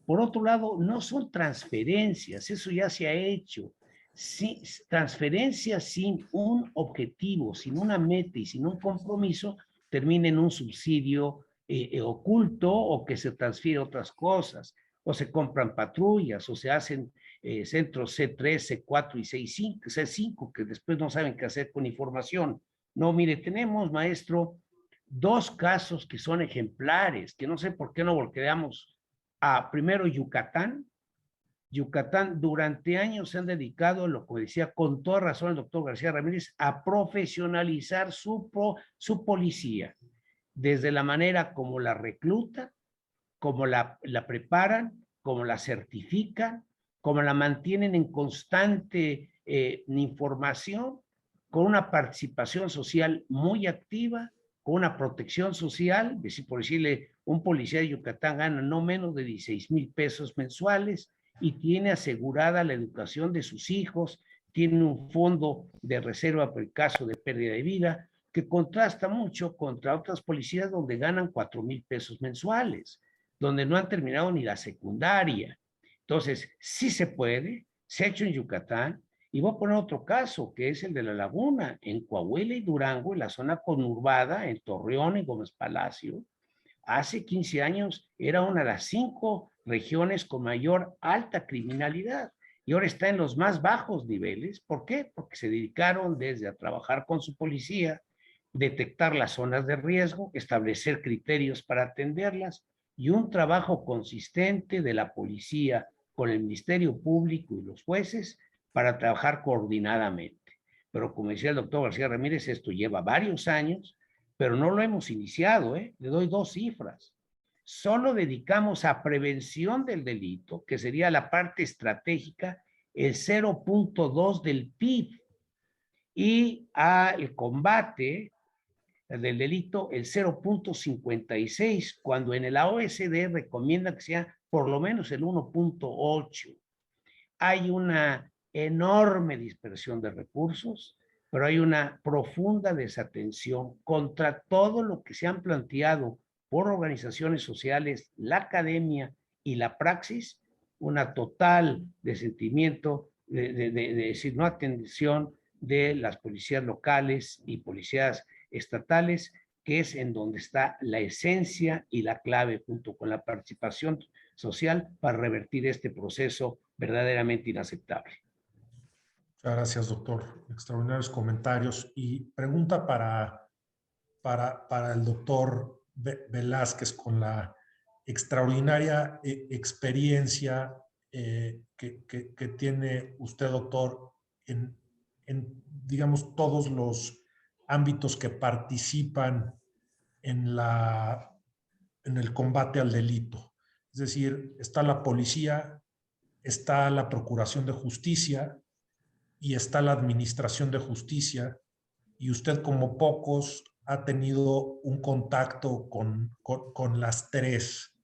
Speaker 3: Por otro lado, no son transferencias, eso ya se ha hecho. Sí, transferencias sin un objetivo, sin una meta y sin un compromiso, termina en un subsidio oculto o que se transfiere otras cosas, o se compran patrullas, o se hacen centros C3, C4 y C5, que después no saben qué hacer con información. No, mire, tenemos, maestro, dos casos que son ejemplares, que no sé por qué no volteamos a primero Yucatán. Yucatán durante años se han dedicado, lo que decía con toda razón el doctor García Ramírez, a profesionalizar su policía, desde la manera como la reclutan, como la preparan, como la certifican, como la mantienen en constante información, con una participación social muy activa, con una protección social, por decirle, un policía de Yucatán gana no menos de 16,000 pesos mensuales y tiene asegurada la educación de sus hijos, tiene un fondo de reserva por el caso de pérdida de vida, que contrasta mucho contra otras policías donde ganan 4,000 pesos mensuales, donde no han terminado ni la secundaria. Entonces, sí se puede, se ha hecho en Yucatán, y voy a poner otro caso, que es el de La Laguna, en Coahuila y Durango, en la zona conurbada, en Torreón, en Gómez Palacio. Hace 15 años era una de las 5 regiones con mayor alta criminalidad y ahora está en los más bajos niveles. ¿Por qué? Porque se dedicaron desde a trabajar con su policía, detectar las zonas de riesgo, establecer criterios para atenderlas y un trabajo consistente de la policía con el Ministerio Público y los jueces para trabajar coordinadamente. Pero como decía el doctor García Ramírez, esto lleva varios años, pero no lo hemos iniciado, ¿eh? Le doy 2 cifras. Solo dedicamos a prevención del delito, que sería la parte estratégica, el 0.2 del PIB, y al combate del delito el 0.56, cuando en la OECD recomienda que sea por lo menos el 1.8. Hay una enorme dispersión de recursos, pero hay una profunda desatención contra todo lo que se han planteado por organizaciones sociales, la academia y la praxis, una total desentimiento, de decir, no atención de las policías locales y policías estatales, que es en donde está la esencia y la clave, junto con la participación social, para revertir este proceso verdaderamente inaceptable.
Speaker 1: Muchas gracias, doctor. Extraordinarios comentarios. Y pregunta para el doctor Velázquez, con la extraordinaria experiencia que tiene usted, doctor, en, digamos, todos los ámbitos que participan en el combate al delito. Es decir, está la policía, está la Procuración de Justicia y está la Administración de Justicia, y usted, como pocos, ha tenido un contacto con las tres.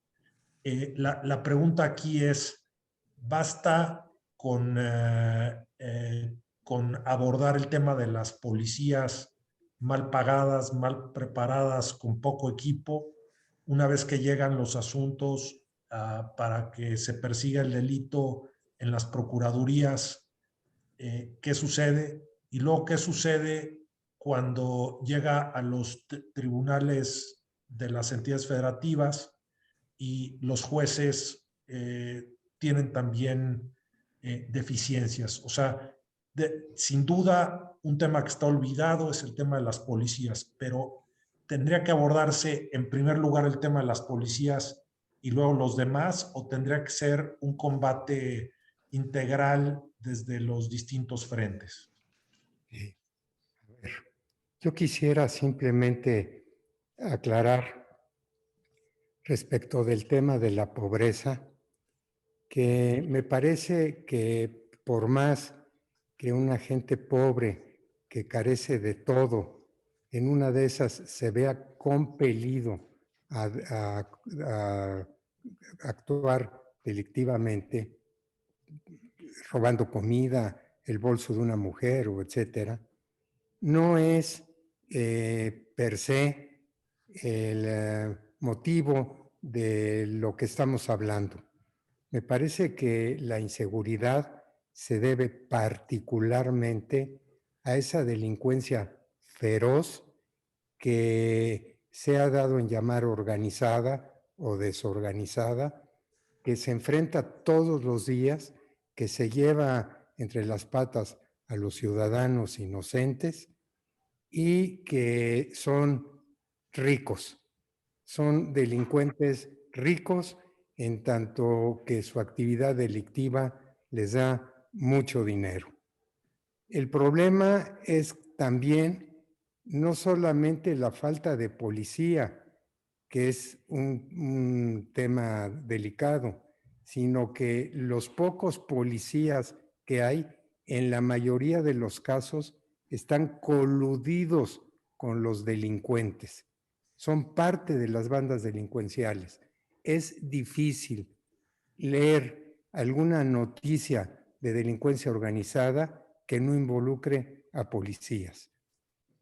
Speaker 1: La pregunta aquí es, ¿basta con abordar el tema de las policías mal pagadas, mal preparadas, con poco equipo. Una vez que llegan los asuntos para que se persiga el delito en las procuradurías, ¿qué sucede? Y luego, ¿qué sucede cuando llega a los tribunales de las entidades federativas y los jueces tienen también deficiencias? O sea, sin duda, un tema que está olvidado es el tema de las policías, pero tendría que abordarse en primer lugar el tema de las policías y luego los demás, o tendría que ser un combate integral desde los distintos frentes.
Speaker 4: A ver, yo quisiera simplemente aclarar respecto del tema de la pobreza, que me parece que por más que una gente pobre que carece de todo, en una de esas se vea compelido a actuar delictivamente, robando comida, el bolso de una mujer o etcétera, no es per se el motivo de lo que estamos hablando. Me parece que la inseguridad se debe particularmente a esa delincuencia feroz que se ha dado en llamar organizada o desorganizada, que se enfrenta todos los días, que se lleva entre las patas a los ciudadanos inocentes y que son ricos, son delincuentes ricos en tanto que su actividad delictiva les da mucho dinero. El problema es también no solamente la falta de policía, que es un tema delicado, sino que los pocos policías que hay, en la mayoría de los casos, están coludidos con los delincuentes. Son parte de las bandas delincuenciales. Es difícil leer alguna noticia de delincuencia organizada que no involucre a policías.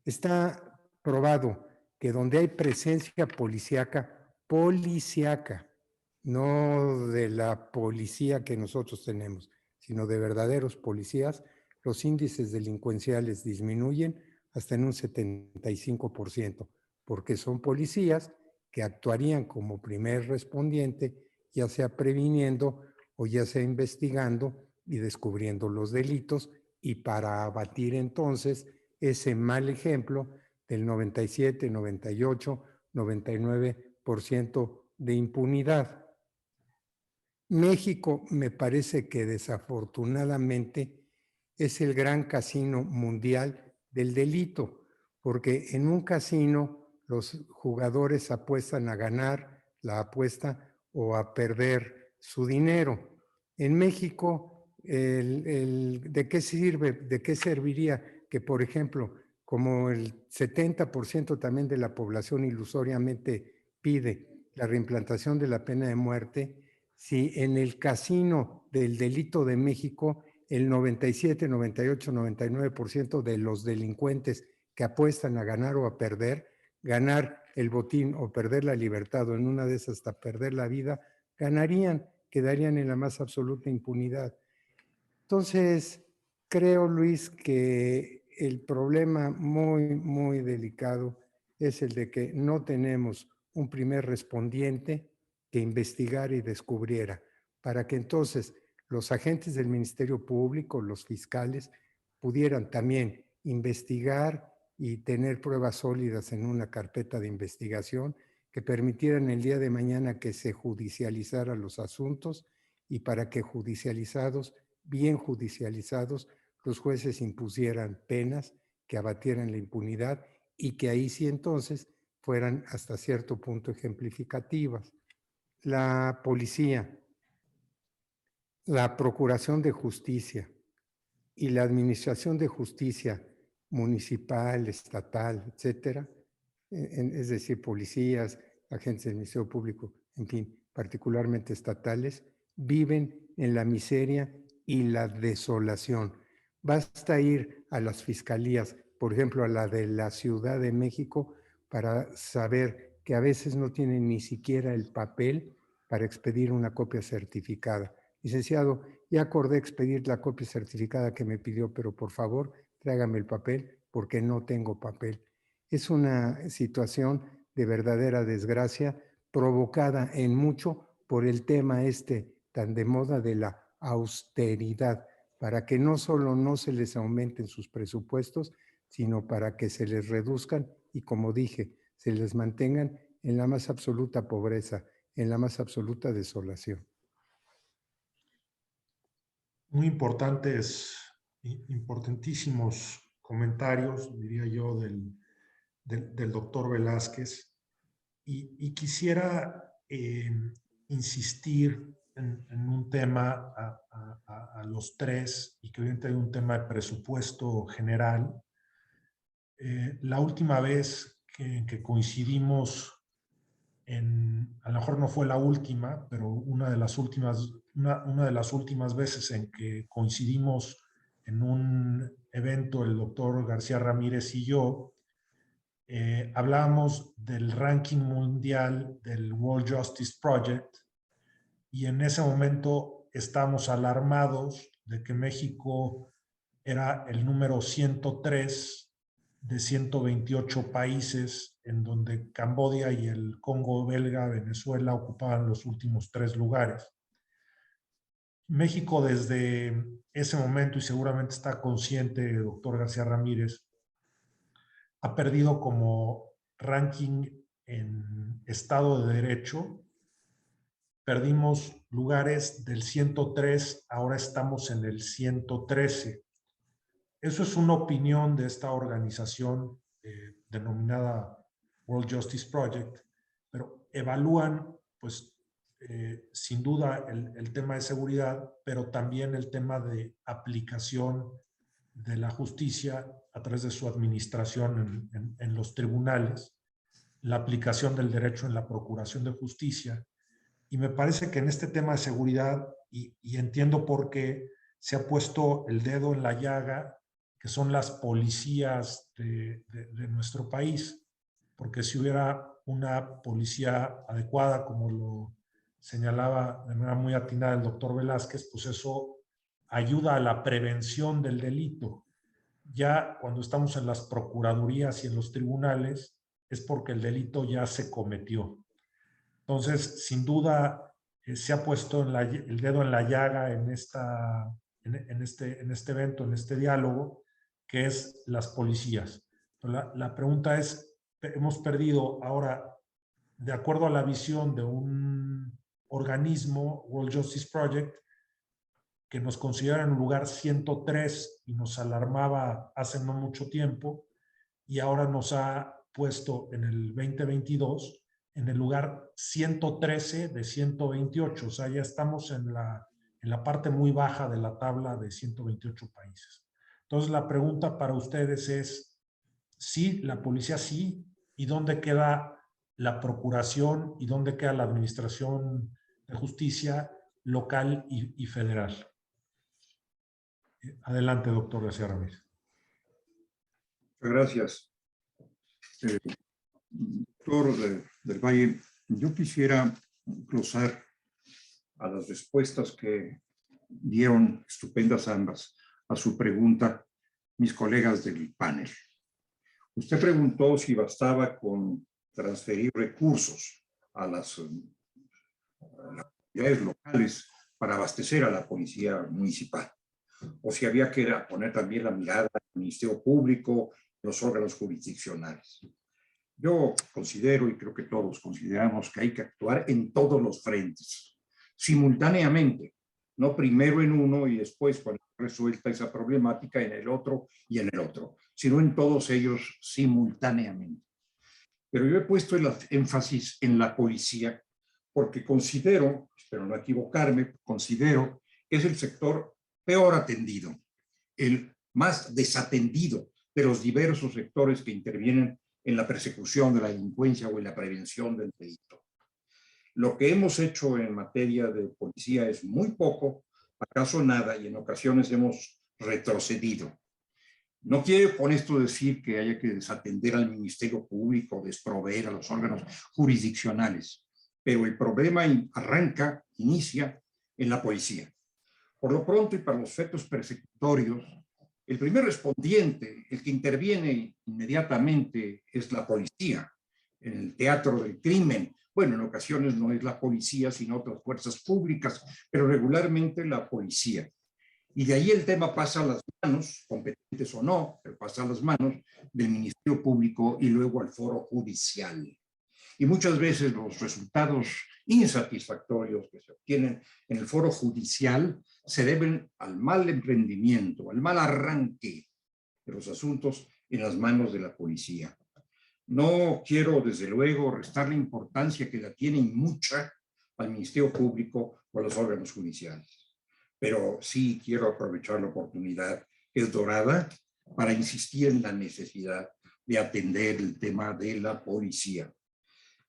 Speaker 4: Está probado que donde hay presencia policíaca, no de la policía que nosotros tenemos, sino de verdaderos policías, los índices delincuenciales disminuyen hasta en un 75%, porque son policías que actuarían como primer respondiente, ya sea previniendo o ya sea investigando y descubriendo los delitos, y para abatir entonces ese mal ejemplo del 97, 98, 99% de impunidad. México me parece que desafortunadamente es el gran casino mundial del delito, porque en un casino los jugadores apuestan a ganar la apuesta o a perder su dinero. En México, ¿de qué sirve, de qué serviría que, por ejemplo, como el 70% también de la población ilusoriamente pide la reimplantación de la pena de muerte, si en el casino del delito de México el 97, 98, 99% de los delincuentes que apuestan a ganar o a perder, ganar el botín o perder la libertad, o en una de esas hasta perder la vida, ganarían, quedarían en la más absoluta impunidad? Entonces, creo, Luis, que el problema muy, muy delicado es el de que no tenemos un primer respondiente que investigara y descubriera, para que entonces los agentes del Ministerio Público, los fiscales, pudieran también investigar y tener pruebas sólidas en una carpeta de investigación que permitieran el día de mañana que se judicializaran los asuntos, y para que judicializados, bien judicializados, los jueces impusieran penas que abatieran la impunidad y que ahí sí entonces fueran hasta cierto punto ejemplificativas. La policía, la procuración de justicia y la administración de justicia municipal, estatal, etcétera, es decir, policías, agentes del Ministerio Público, en fin, particularmente estatales, viven en la miseria y la desolación. Basta ir a las fiscalías, por ejemplo, a la de la Ciudad de México, para saber que a veces no tienen ni siquiera el papel para expedir una copia certificada. Licenciado, ya acordé expedir la copia certificada que me pidió, pero por favor, tráigame el papel porque no tengo papel. Es una situación de verdadera desgracia provocada en mucho por el tema tan de moda de la austeridad, para que no solo no se les aumenten sus presupuestos, sino para que se les reduzcan y, como dije, se les mantengan en la más absoluta pobreza, en la más absoluta desolación.
Speaker 1: Muy importantísimos comentarios, diría yo, del doctor Velázquez. Y quisiera insistir en un tema a los tres, y que obviamente hay un tema de presupuesto general. La última vez que coincidimos, a lo mejor no fue la última, pero una de las últimas veces en que coincidimos en un evento, el doctor García Ramírez y yo, hablábamos del ranking mundial del World Justice Project, y en ese momento estábamos alarmados de que México era el número 103 de 128 países, en donde Camboya y el Congo belga, Venezuela, ocupaban los últimos 3 lugares. México desde ese momento, y seguramente está consciente, doctor García Ramírez, ha perdido como ranking en Estado de Derecho. Perdimos lugares del 103, ahora estamos en el 113. Eso es una opinión de esta organización denominada World Justice Project, pero evalúan, pues, sin duda el tema de seguridad, pero también el tema de aplicación de la justicia a través de su administración en los tribunales, la aplicación del derecho en la procuración de justicia. Y me parece que en este tema de seguridad, y entiendo por qué se ha puesto el dedo en la llaga, que son las policías de nuestro país, porque si hubiera una policía adecuada, como lo señalaba de manera muy atinada el doctor Velázquez, pues eso ayuda a la prevención del delito. Ya cuando estamos en las procuradurías y en los tribunales, es porque el delito ya se cometió. Entonces, sin duda, se ha puesto el dedo en la llaga en este evento, en este diálogo, que es las policías. La pregunta es, hemos perdido ahora, de acuerdo a la visión de un organismo, World Justice Project, que nos considera en un lugar 103 y nos alarmaba hace no mucho tiempo, y ahora nos ha puesto en el 2022 en el lugar 113 de 128. O sea, ya estamos en la parte muy baja de la tabla de 128 países. Entonces, la pregunta para ustedes es, sí, la policía sí, ¿y dónde queda la procuración y dónde queda la administración de justicia local y federal? Adelante, doctor García Ramírez.
Speaker 2: Muchas gracias. Doctor del Valle, yo quisiera glosar a las respuestas que dieron, estupendas ambas, a su pregunta mis colegas del panel. Usted preguntó si bastaba con transferir recursos a las autoridades locales para abastecer a la policía municipal, o si había que poner también la mirada al Ministerio Público, los órganos jurisdiccionales. Yo considero, y creo que todos consideramos, que hay que actuar en todos los frentes, simultáneamente, no primero en uno y después, cuando resuelta esa problemática, en el otro y en el otro, sino en todos ellos simultáneamente. Pero yo he puesto el énfasis en la policía porque considero, espero no equivocarme, considero que es el sector peor atendido, el más desatendido de los diversos sectores que intervienen en la persecución de la delincuencia o en la prevención del delito. Lo que hemos hecho en materia de policía es muy poco acaso nada, y en ocasiones hemos retrocedido. No quiero con esto decir que haya que desatender al Ministerio Público, desproveer a los órganos jurisdiccionales, pero el problema inicia en la policía. Por lo pronto y para los efectos persecutorios, el primer respondiente, el que interviene inmediatamente, es la policía en el teatro del crimen. Bueno, en ocasiones no es la policía, sino otras fuerzas públicas, pero regularmente la policía. Y de ahí el tema pasa a las manos, competentes o no, pero pasa a las manos del Ministerio Público y luego al foro judicial. Y muchas veces los resultados insatisfactorios que se obtienen en el foro judicial se deben al mal emprendimiento, al mal arranque de los asuntos en las manos de la policía. No quiero, desde luego, restarle importancia que la tienen mucha al Ministerio Público o a los órganos judiciales. Pero sí quiero aprovechar la oportunidad, que es dorada, para insistir en la necesidad de atender el tema de la policía.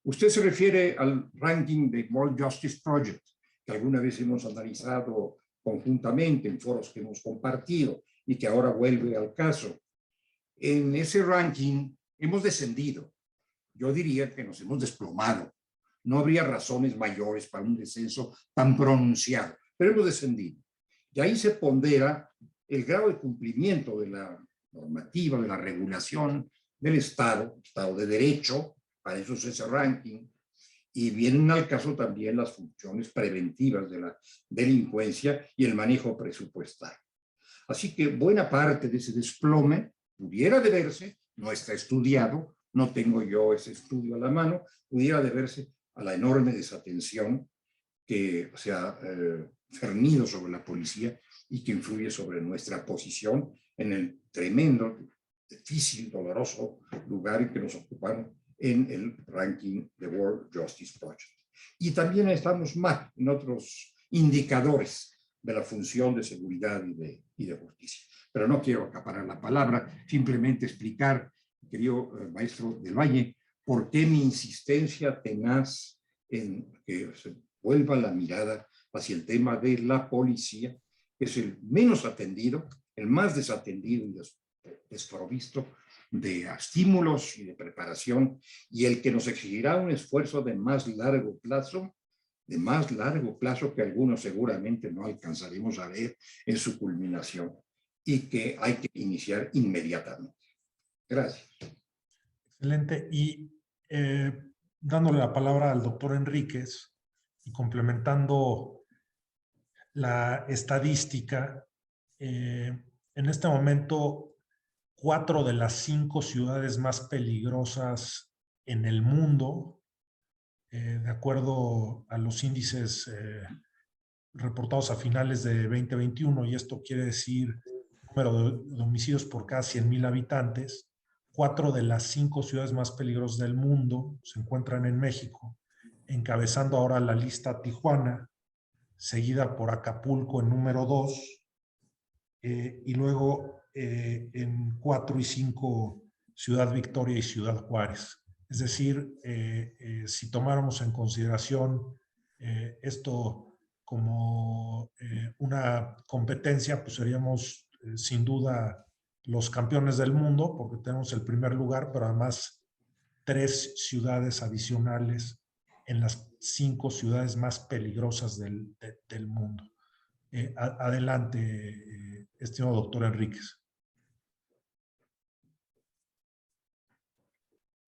Speaker 2: Usted se refiere al ranking de World Justice Project, que alguna vez hemos analizado conjuntamente en foros que hemos compartido y que ahora vuelve al caso. En ese ranking hemos descendido. Yo diría que nos hemos desplomado. No habría razones mayores para un descenso tan pronunciado, pero hemos descendido. Y ahí se pondera el grado de cumplimiento de la normativa, de la regulación del Estado de Derecho, para eso es ese ranking, y vienen al caso también las funciones preventivas de la delincuencia y el manejo presupuestal. Así que buena parte de ese desplome pudiera deberse, no está estudiado, no tengo yo ese estudio a la mano, pudiera deberse a la enorme desatención que se ha cernido sobre la policía y que influye sobre nuestra posición en el tremendo, difícil, doloroso lugar en que nos ocuparon en el ranking de World Justice Project. Y también estamos mal en otros indicadores de la función de seguridad y de justicia. Pero no quiero acaparar la palabra, simplemente explicar, querido maestro del Valle, por qué mi insistencia tenaz en que se vuelva la mirada hacia el tema de la policía, que es el menos atendido, el más desatendido y desprovisto de estímulos y de preparación, y el que nos exigirá un esfuerzo de más largo plazo que algunos seguramente no alcanzaremos a ver en su culminación y que hay que iniciar inmediatamente. Gracias.
Speaker 1: Excelente. Y dándole la palabra al doctor Enríquez y complementando la estadística, en este momento 4 de las 5 ciudades más peligrosas en el mundo, de acuerdo a los índices reportados a finales de 2021, y esto quiere decir número de homicidios por cada 100,000 habitantes, 4 de las 5 ciudades más peligrosas del mundo se encuentran en México, encabezando ahora la lista Tijuana, seguida por Acapulco en número 2, y luego en 4 y 5 Ciudad Victoria y Ciudad Juárez. Es decir, si tomáramos en consideración esto como una competencia, pues seríamos sin duda los campeones del mundo, porque tenemos el primer lugar, pero además 3 ciudades adicionales en las 5 ciudades más peligrosas del mundo. Adelante, estimado doctor Enríquez.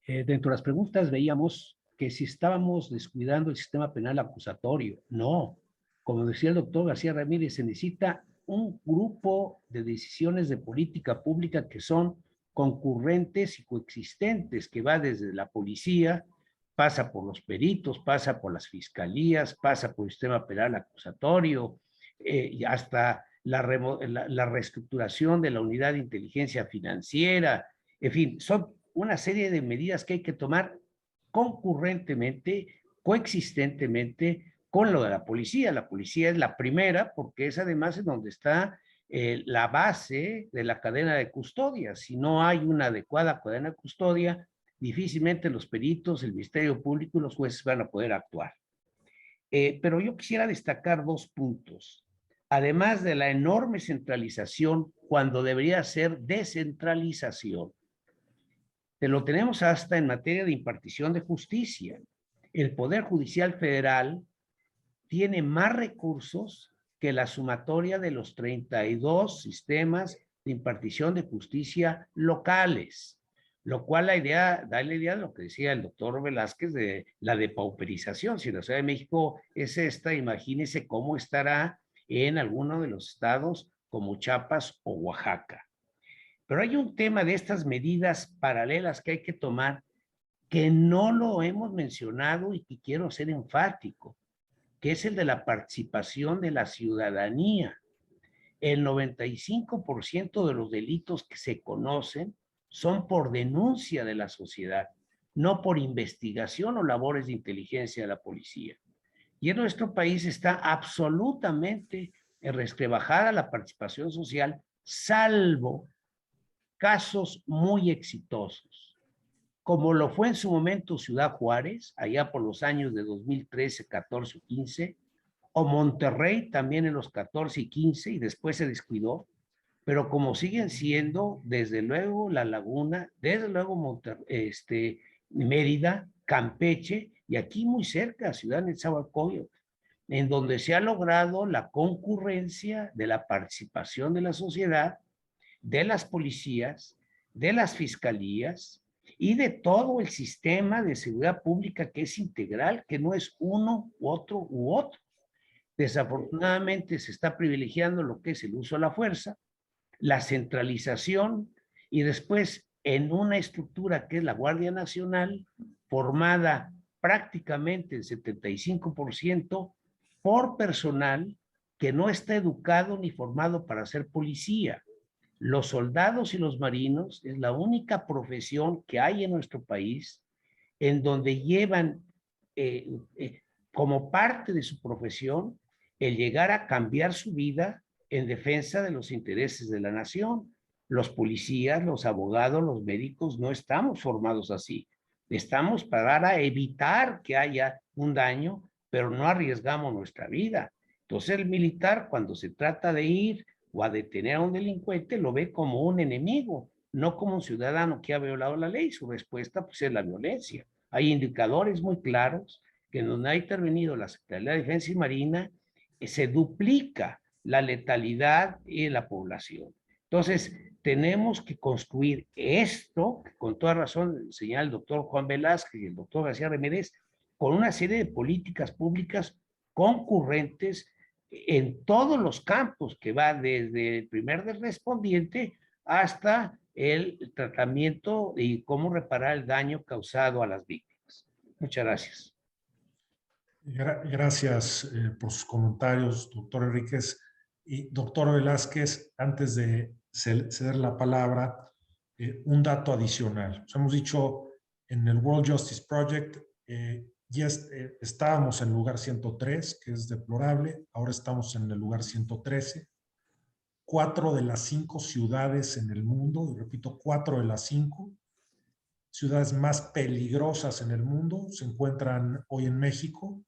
Speaker 3: Dentro de las preguntas veíamos que si estábamos descuidando el sistema penal acusatorio. No, como decía el doctor García Ramírez, se necesita un grupo de decisiones de política pública que son concurrentes y coexistentes, que va desde la policía, pasa por los peritos, pasa por las fiscalías, pasa por el sistema penal acusatorio, y hasta la reestructuración de la unidad de inteligencia financiera. En fin, son una serie de medidas que hay que tomar concurrentemente, coexistentemente con lo de la policía. La policía es la primera porque es además en donde está la base de la cadena de custodia. Si no hay una adecuada cadena de custodia, difícilmente los peritos, el Ministerio Público y los jueces van a poder actuar. Pero yo quisiera destacar 2 puntos. además de la enorme centralización cuando debería ser descentralización. Lo tenemos hasta en materia de impartición de justicia. El Poder Judicial Federal tiene más recursos que la sumatoria de los 32 sistemas de impartición de justicia locales, lo cual da la idea de lo que decía el doctor Velázquez de la depauperización. Si la Ciudad de México es esta, imagínese cómo estará en alguno de los estados como Chiapas o Oaxaca. Pero hay un tema de estas medidas paralelas que hay que tomar que no lo hemos mencionado y que quiero ser enfático, que es el de la participación de la ciudadanía. El 95% de los delitos que se conocen son por denuncia de la sociedad, no por investigación o labores de inteligencia de la policía. Y en nuestro país está absolutamente resquebrajada la participación social, salvo casos muy exitosos, como lo fue en su momento Ciudad Juárez, allá por los años de 2013, 14 o 15, o Monterrey también en los 14 y 15, y después se descuidó, pero como siguen siendo, desde luego, La Laguna, desde luego Mérida, Campeche, y aquí muy cerca, Ciudad Nezahualcóyotl, en donde se ha logrado la concurrencia de la participación de la sociedad, de las policías, de las fiscalías y de todo el sistema de seguridad pública que es integral, que no es uno u otro u otro. Desafortunadamente se está privilegiando lo que es el uso de la fuerza, la centralización y después en una estructura que es la Guardia Nacional, formada prácticamente el 75% por personal que no está educado ni formado para ser policía. Los soldados y los marinos es la única profesión que hay en nuestro país en donde llevan como parte de su profesión el llegar a cambiar su vida en defensa de los intereses de la nación. Los policías, los abogados, los médicos no estamos formados así. Estamos para evitar que haya un daño, pero no arriesgamos nuestra vida. Entonces el militar, cuando se trata de ir o a detener a un delincuente, lo ve como un enemigo, no como un ciudadano que ha violado la ley. Su respuesta pues, es la violencia. Hay indicadores muy claros que en donde ha intervenido la Secretaría de Defensa y Marina, se duplica la letalidad en la población. Entonces, tenemos que construir esto, con toda razón señala el doctor Juan Velázquez y el doctor García Ramírez, con una serie de políticas públicas concurrentes en todos los campos, que va desde el primer del respondiente hasta el tratamiento y cómo reparar el daño causado a las víctimas. Muchas gracias.
Speaker 1: Gracias por sus comentarios, doctor Enríquez. Y doctor Velázquez, antes de ceder la palabra, un dato adicional. Hemos dicho en el World Justice Project, ya estábamos en el lugar 103, que es deplorable, ahora estamos en el lugar 113. 4 de las 5 ciudades en el mundo, y repito, 4 de las 5 ciudades más peligrosas en el mundo se encuentran hoy en México,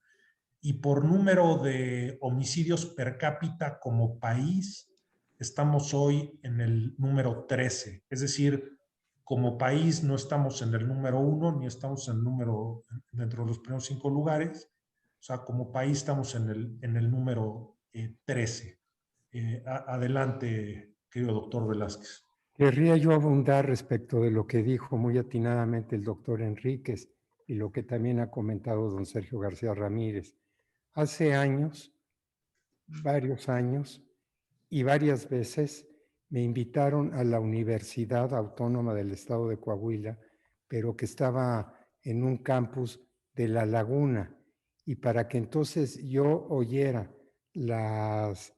Speaker 1: y por número de homicidios per cápita como país, estamos hoy en el número 13. Es decir, como país no estamos en el número 1, ni estamos en el número dentro de los primeros 5 lugares. O sea, como país estamos en el número 13. Adelante, querido doctor Velázquez.
Speaker 4: Querría yo abundar respecto de lo que dijo muy atinadamente el doctor Enríquez y lo que también ha comentado don Sergio García Ramírez. Hace años, varios años, y varias veces me invitaron a la Universidad Autónoma del Estado de Coahuila, pero que estaba en un campus de La Laguna, y para que entonces yo oyera las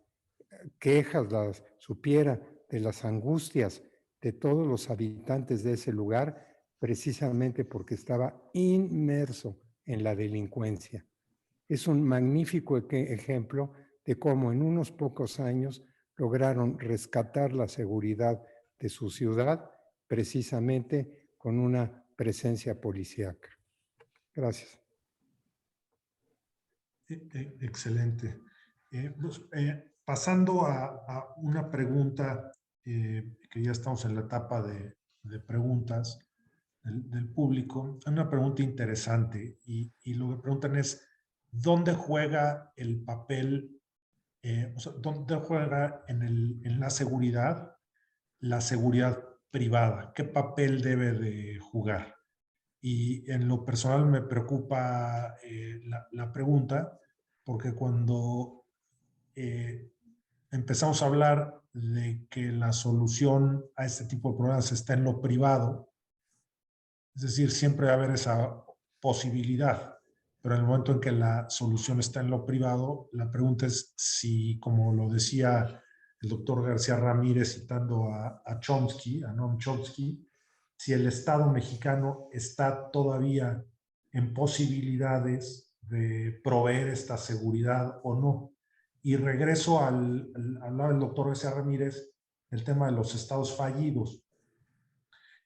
Speaker 4: quejas, supiera de las angustias de todos los habitantes de ese lugar, precisamente porque estaba inmerso en la delincuencia. Es un magnífico ejemplo de cómo en unos pocos años lograron rescatar la seguridad de su ciudad precisamente con una presencia policíaca. Gracias.
Speaker 1: Excelente. pasando a una pregunta, que ya estamos en la etapa de preguntas del público. Hay una pregunta interesante y lo que preguntan es, ¿dónde juega el papel, o sea, dónde juega en la seguridad privada? ¿Qué papel debe de jugar? Y en lo personal me preocupa la pregunta, porque cuando empezamos a hablar de que la solución a este tipo de problemas está en lo privado, es decir, siempre va a haber esa posibilidad, pero en el momento en que la solución está en lo privado, la pregunta es si, como lo decía el doctor García Ramírez citando a Chomsky, a Noam Chomsky, si el Estado mexicano está todavía en posibilidades de proveer esta seguridad o no. Y regreso al hablar del doctor García Ramírez, el tema de los estados fallidos.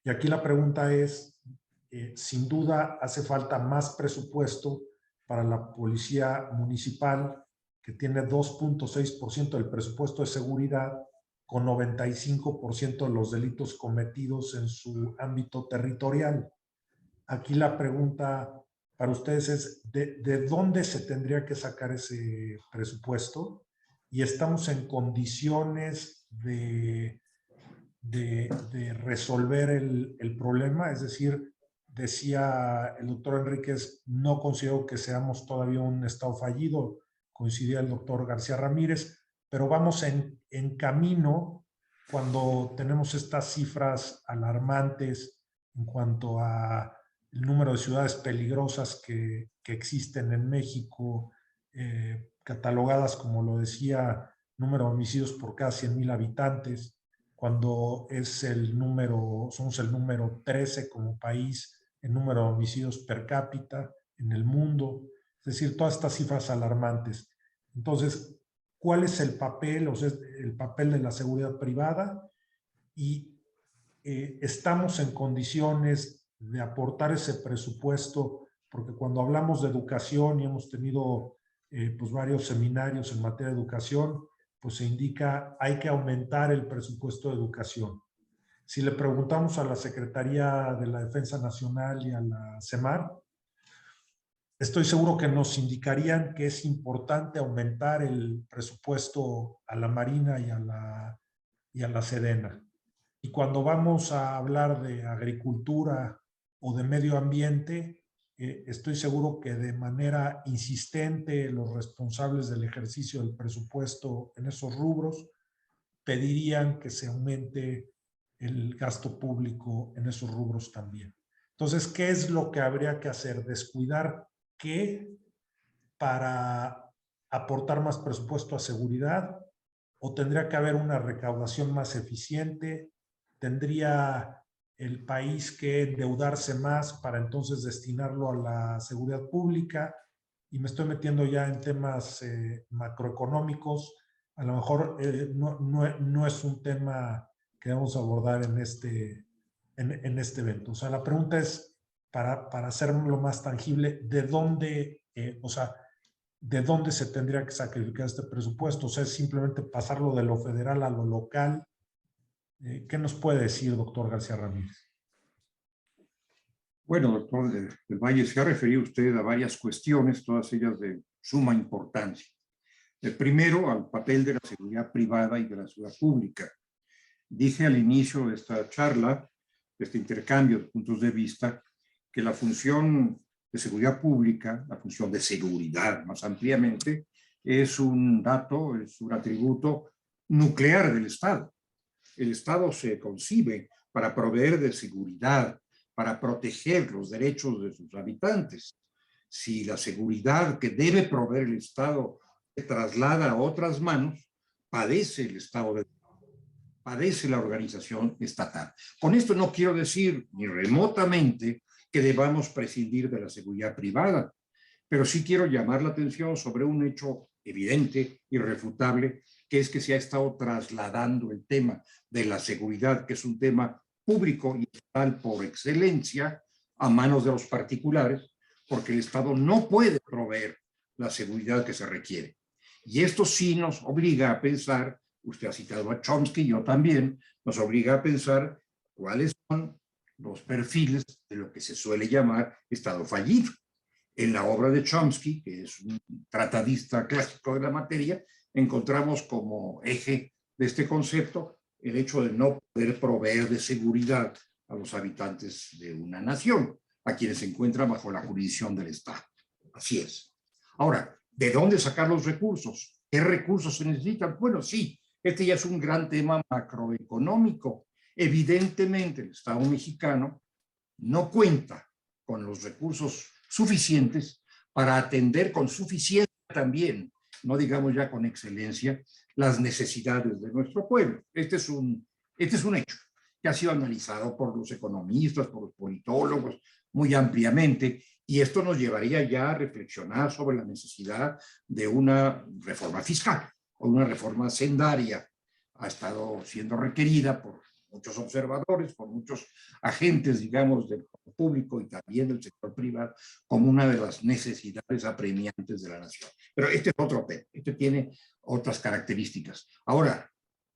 Speaker 1: Y aquí la pregunta es, sin duda hace falta más presupuesto para la policía municipal, que tiene 2.6% del presupuesto de seguridad, con 95% de los delitos cometidos en su ámbito territorial. Aquí la pregunta para ustedes es, ¿de dónde se tendría que sacar ese presupuesto? Y estamos en condiciones de resolver el problema. Es decir, decía el doctor Enríquez, no considero que seamos todavía un estado fallido, coincidía el doctor García Ramírez, pero vamos en camino cuando tenemos estas cifras alarmantes en cuanto a el número de ciudades peligrosas que existen en México, catalogadas, como lo decía, número de homicidios por cada 100,000 habitantes, cuando somos el número 13 como país en número de homicidios per cápita en el mundo. Es decir, todas estas cifras alarmantes. Entonces, ¿cuál es el papel, o sea, el papel de la seguridad privada? Y estamos en condiciones de aportar ese presupuesto, porque cuando hablamos de educación y hemos tenido pues varios seminarios en materia de educación, pues se indica hay que aumentar el presupuesto de educación. Si le preguntamos a la Secretaría de la Defensa Nacional y a la CEMAR, estoy seguro que nos indicarían que es importante aumentar el presupuesto a la Marina y a la Sedena. Y cuando vamos a hablar de agricultura o de medio ambiente, estoy seguro que de manera insistente los responsables del ejercicio del presupuesto en esos rubros pedirían que se aumente el gasto público en esos rubros también. Entonces, ¿qué es lo que habría que hacer? ¿Descuidar qué para aportar más presupuesto a seguridad? ¿O tendría que haber una recaudación más eficiente? ¿Tendría el país que endeudarse más para entonces destinarlo a la seguridad pública? Y me estoy metiendo ya en temas macroeconómicos. A lo mejor no es un tema que vamos a abordar en este evento. O sea, la pregunta es, para hacerlo más tangible, ¿de dónde, de dónde se tendría que sacrificar este presupuesto? O sea, es simplemente pasarlo de lo federal a lo local. ¿Qué nos puede decir, doctor García Ramírez?
Speaker 2: Bueno, doctor del Valle, se ha referido usted a varias cuestiones, todas ellas de suma importancia. El primero, al papel de la seguridad privada y de la seguridad pública. Dije al inicio de esta charla, de este intercambio de puntos de vista, que la función de seguridad pública, la función de seguridad más ampliamente, es un dato, es un atributo nuclear del Estado. El Estado se concibe para proveer de seguridad, para proteger los derechos de sus habitantes. Si la seguridad que debe proveer el Estado se traslada a otras manos, padece el Estado de padece la organización estatal. Con esto no quiero decir ni remotamente que debamos prescindir de la seguridad privada, pero sí quiero llamar la atención sobre un hecho evidente, irrefutable, que es que se ha estado trasladando el tema de la seguridad, que es un tema público y estatal por excelencia, a manos de los particulares, porque el Estado no puede proveer la seguridad que se requiere. Y esto sí nos obliga a pensar, usted ha citado a Chomsky, yo también, nos obliga a pensar cuáles son los perfiles de lo que se suele llamar Estado fallido. En la obra de Chomsky, que es un tratadista clásico de la materia, encontramos como eje de este concepto el hecho de no poder proveer de seguridad a los habitantes de una nación, a quienes se encuentran bajo la jurisdicción del Estado. Así es. Ahora, ¿de dónde sacar los recursos? ¿Qué recursos se necesitan? Bueno, sí, este ya es un gran tema macroeconómico. Evidentemente, el Estado mexicano no cuenta con los recursos suficientes para atender con suficiencia también, no digamos ya con excelencia, las necesidades de nuestro pueblo. Este es un hecho que ha sido analizado por los economistas, por los politólogos, muy ampliamente, y esto nos llevaría ya a reflexionar sobre la necesidad de una reforma fiscal o una reforma sendaria. Ha estado siendo requerida por muchos observadores, por muchos agentes, digamos, del público y también del sector privado, como una de las necesidades apremiantes de la nación. Pero este es otro tema, este tiene otras características. Ahora,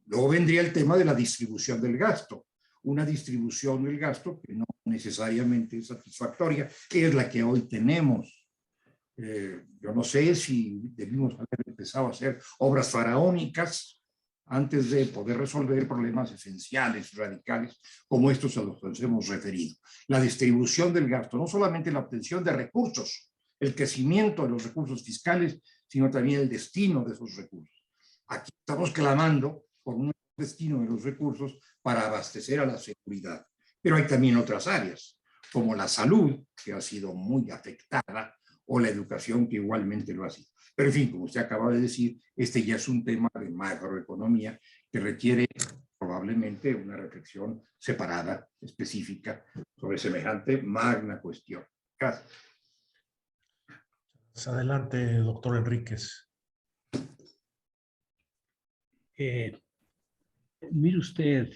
Speaker 2: luego vendría el tema de la distribución del gasto, una distribución del gasto que no necesariamente es satisfactoria, que es la que hoy tenemos. Yo no sé si debimos haber empezado a hacer obras faraónicas antes de poder resolver problemas esenciales, radicales, como estos a los que nos hemos referido. La distribución del gasto, no solamente la obtención de recursos, el crecimiento de los recursos fiscales, sino también el destino de esos recursos. Aquí estamos clamando por un destino de los recursos para abastecer a la seguridad. Pero hay también otras áreas, como la salud, que ha sido muy afectada, o la educación, que igualmente lo ha sido. Pero en fin, como usted acaba de decir, este ya es un tema de macroeconomía que requiere probablemente una reflexión separada, específica, sobre semejante magna cuestión. Gracias.
Speaker 1: Adelante, doctor Enríquez.
Speaker 3: Mire usted,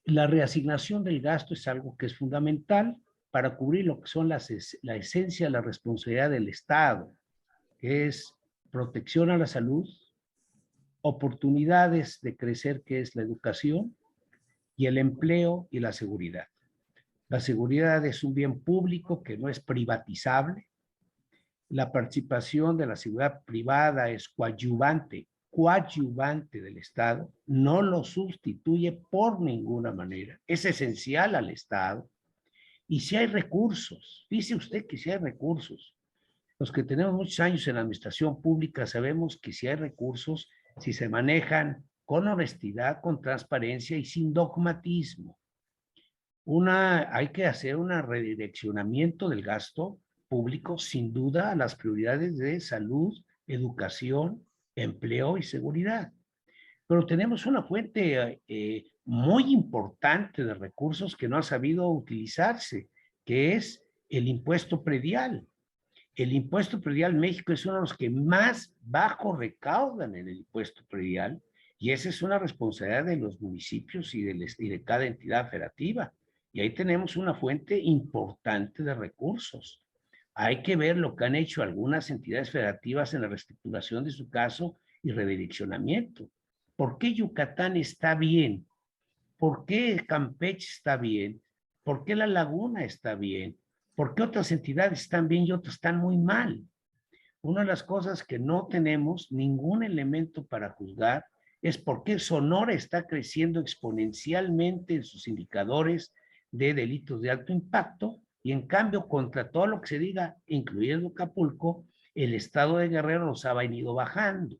Speaker 3: la reasignación del gasto es algo que es fundamental para cubrir lo que son la esencia de la responsabilidad del Estado, que es protección a la salud, oportunidades de crecer, que es la educación, y el empleo y la seguridad. La seguridad es un bien público que no es privatizable. La participación de la seguridad privada es coadyuvante del Estado, no lo sustituye por ninguna manera, es esencial al Estado. Y si hay recursos, dice usted que si hay recursos, los que tenemos muchos años en la administración pública sabemos que si hay recursos, si se manejan con honestidad, con transparencia y sin dogmatismo. Hay que hacer un redireccionamiento del gasto público, sin duda, a las prioridades de salud, educación, empleo y seguridad. Pero tenemos una fuente muy importante de recursos que no ha sabido utilizarse, que es el impuesto predial. El impuesto predial en México es uno de los que más bajo recaudan en el impuesto predial, y esa es una responsabilidad de los municipios y de cada entidad federativa. Y ahí tenemos una fuente importante de recursos. Hay que ver lo que han hecho algunas entidades federativas en la reestructuración de su caso y redireccionamiento. ¿Por qué Yucatán está bien? ¿Por qué Campeche está bien? ¿Por qué La Laguna está bien? ¿Por qué otras entidades están bien y otras están muy mal? Una de las cosas que no tenemos ningún elemento para juzgar es por qué Sonora está creciendo exponencialmente en sus indicadores de delitos de alto impacto, y en cambio, contra todo lo que se diga, incluyendo Acapulco, el estado de Guerrero nos ha venido bajando.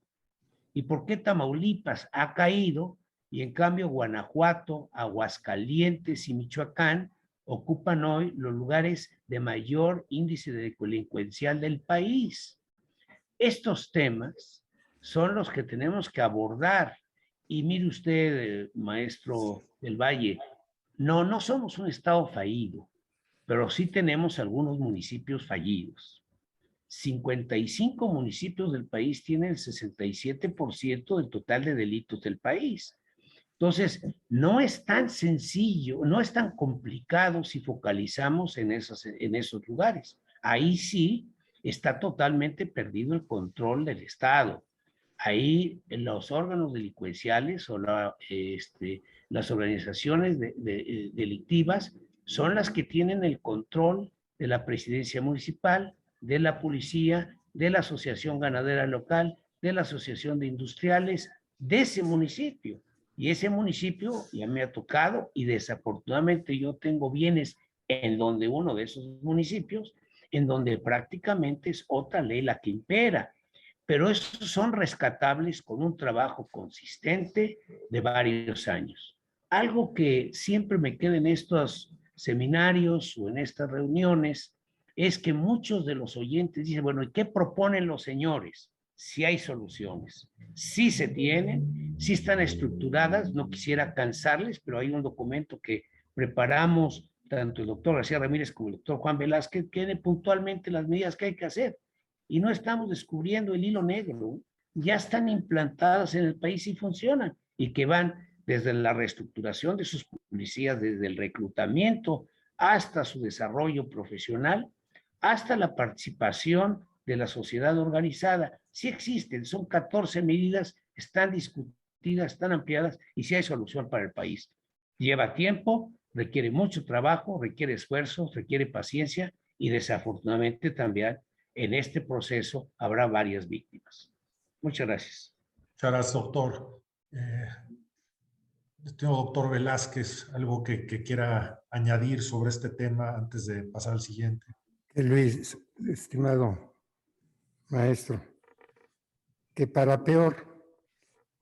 Speaker 3: ¿Y por qué Tamaulipas ha caído y en cambio Guanajuato, Aguascalientes y Michoacán ocupan hoy los lugares de mayor índice de delincuencial del país? Estos temas son los que tenemos que abordar. Y mire usted, maestro del Valle, no somos un estado fallido, pero sí tenemos algunos municipios fallidos. 55 municipios del país tienen el 67% del total de delitos del país. Entonces, no es tan sencillo, no es tan complicado si focalizamos en esos lugares. Ahí sí está totalmente perdido el control del Estado. Ahí los órganos delincuenciales o las organizaciones delictivas son las que tienen el control de la presidencia municipal, de la policía, de la asociación ganadera local, de la asociación de industriales, de ese municipio. Y ese municipio ya me ha tocado y desafortunadamente yo tengo bienes en donde uno de esos municipios, en donde prácticamente es otra ley la que impera. Pero esos son rescatables con un trabajo consistente de varios años. Algo que siempre me queda en estos seminarios o en estas reuniones es que muchos de los oyentes dicen, bueno, ¿y qué proponen los señores? Si hay soluciones, si se tienen, si están estructuradas, no quisiera cansarles, pero hay un documento que preparamos tanto el doctor García Ramírez como el doctor Juan Velázquez, que tiene puntualmente las medidas que hay que hacer. Y no estamos descubriendo el hilo negro, ya están implantadas en el país y funcionan, y que van desde la reestructuración de sus policías, desde el reclutamiento hasta su desarrollo profesional, hasta la participación de la sociedad organizada. Sí existen, son 14 medidas, están discutidas, están ampliadas y sí hay solución para el país. Lleva tiempo, requiere mucho trabajo, requiere esfuerzo, requiere paciencia y desafortunadamente también en este proceso habrá varias víctimas. Muchas gracias.
Speaker 1: Muchas gracias, doctor. Doctor Velázquez, algo que quiera añadir sobre este tema antes de pasar al siguiente.
Speaker 4: Luis, estimado maestro, que para peor,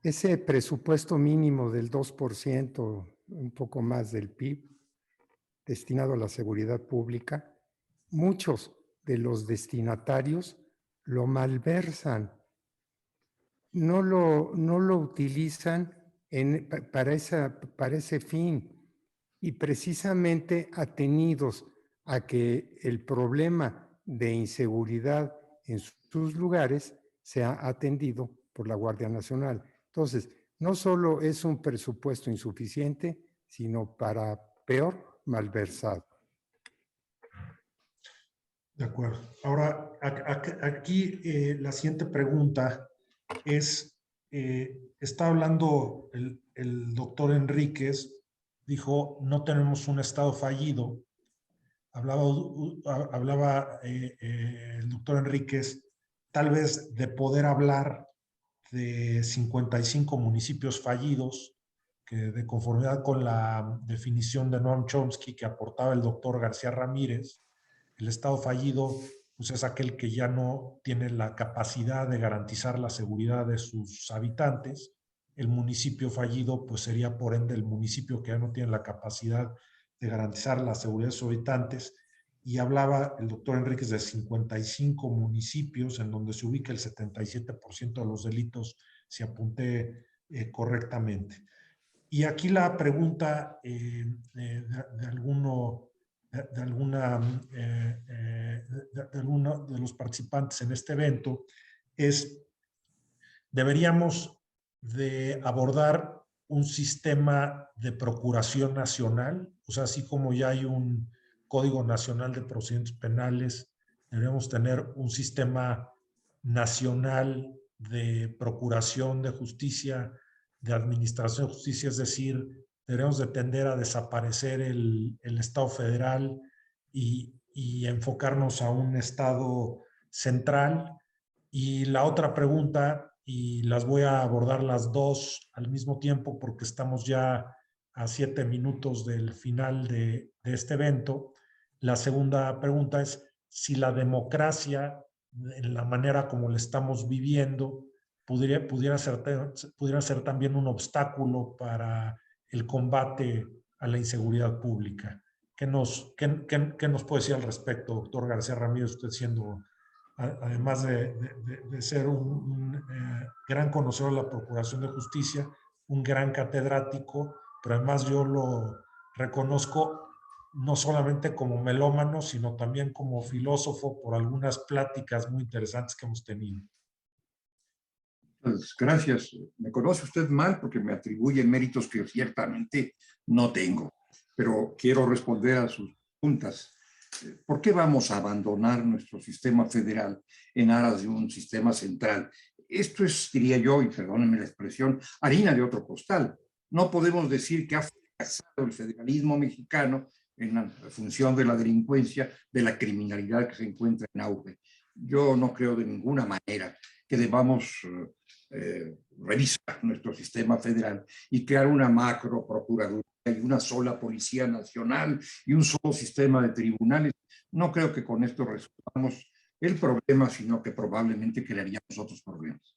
Speaker 4: ese presupuesto mínimo del 2%, un poco más del PIB, destinado a la seguridad pública, muchos de los destinatarios lo malversan, no lo utilizan para ese fin, y precisamente atenidos a que el problema de inseguridad en sus lugares sea atendido por la Guardia Nacional. Entonces, no solo es un presupuesto insuficiente, sino para peor, malversado.
Speaker 1: De acuerdo. Ahora, aquí la siguiente pregunta es, está hablando el doctor Enríquez, dijo, no tenemos un Estado fallido. Hablaba el doctor Enríquez tal vez de poder hablar de 55 municipios fallidos, que de conformidad con la definición de Noam Chomsky que aportaba el doctor García Ramírez, el Estado fallido pues es aquel que ya no tiene la capacidad de garantizar la seguridad de sus habitantes. El municipio fallido pues sería por ende el municipio que ya no tiene la capacidad de garantizar la seguridad de sus habitantes. Y hablaba el doctor Enríquez de 55 municipios en donde se ubica el 77% de los delitos, si apunté correctamente. Y aquí la pregunta de alguno de los participantes en este evento es, ¿deberíamos de abordar un sistema de procuración nacional? O sea, así como ya hay un Código Nacional de Procedimientos Penales, deberíamos tener un sistema nacional de procuración de justicia, de administración de justicia, es decir, deberíamos de tender a desaparecer el Estado federal y enfocarnos a un Estado central. Y la otra pregunta, y las voy a abordar las dos al mismo tiempo porque estamos ya a 7 minutos del final de este evento. La segunda pregunta es si la democracia, en la manera como la estamos viviendo, pudiera ser también un obstáculo para el combate a la inseguridad pública. ¿Qué nos puede decir al respecto, doctor García Ramírez, usted siendo, además de ser un gran conocedor de la Procuración de Justicia, un gran catedrático, pero además yo lo reconozco no solamente como melómano, sino también como filósofo por algunas pláticas muy interesantes que hemos tenido?
Speaker 2: Pues gracias. Me conoce usted mal porque me atribuye méritos que ciertamente no tengo, pero quiero responder a sus preguntas. ¿Por qué vamos a abandonar nuestro sistema federal en aras de un sistema central? Esto es, diría yo, y perdónenme la expresión, harina de otro costal. No podemos decir que ha fracasado el federalismo mexicano en la función de la delincuencia, de la criminalidad que se encuentra en auge. Yo no creo de ninguna manera que debamos revisar nuestro sistema federal y crear una macro procuraduría y una sola policía nacional y un solo sistema de tribunales. No creo que con esto resolvamos el problema, sino que probablemente crearíamos otros problemas.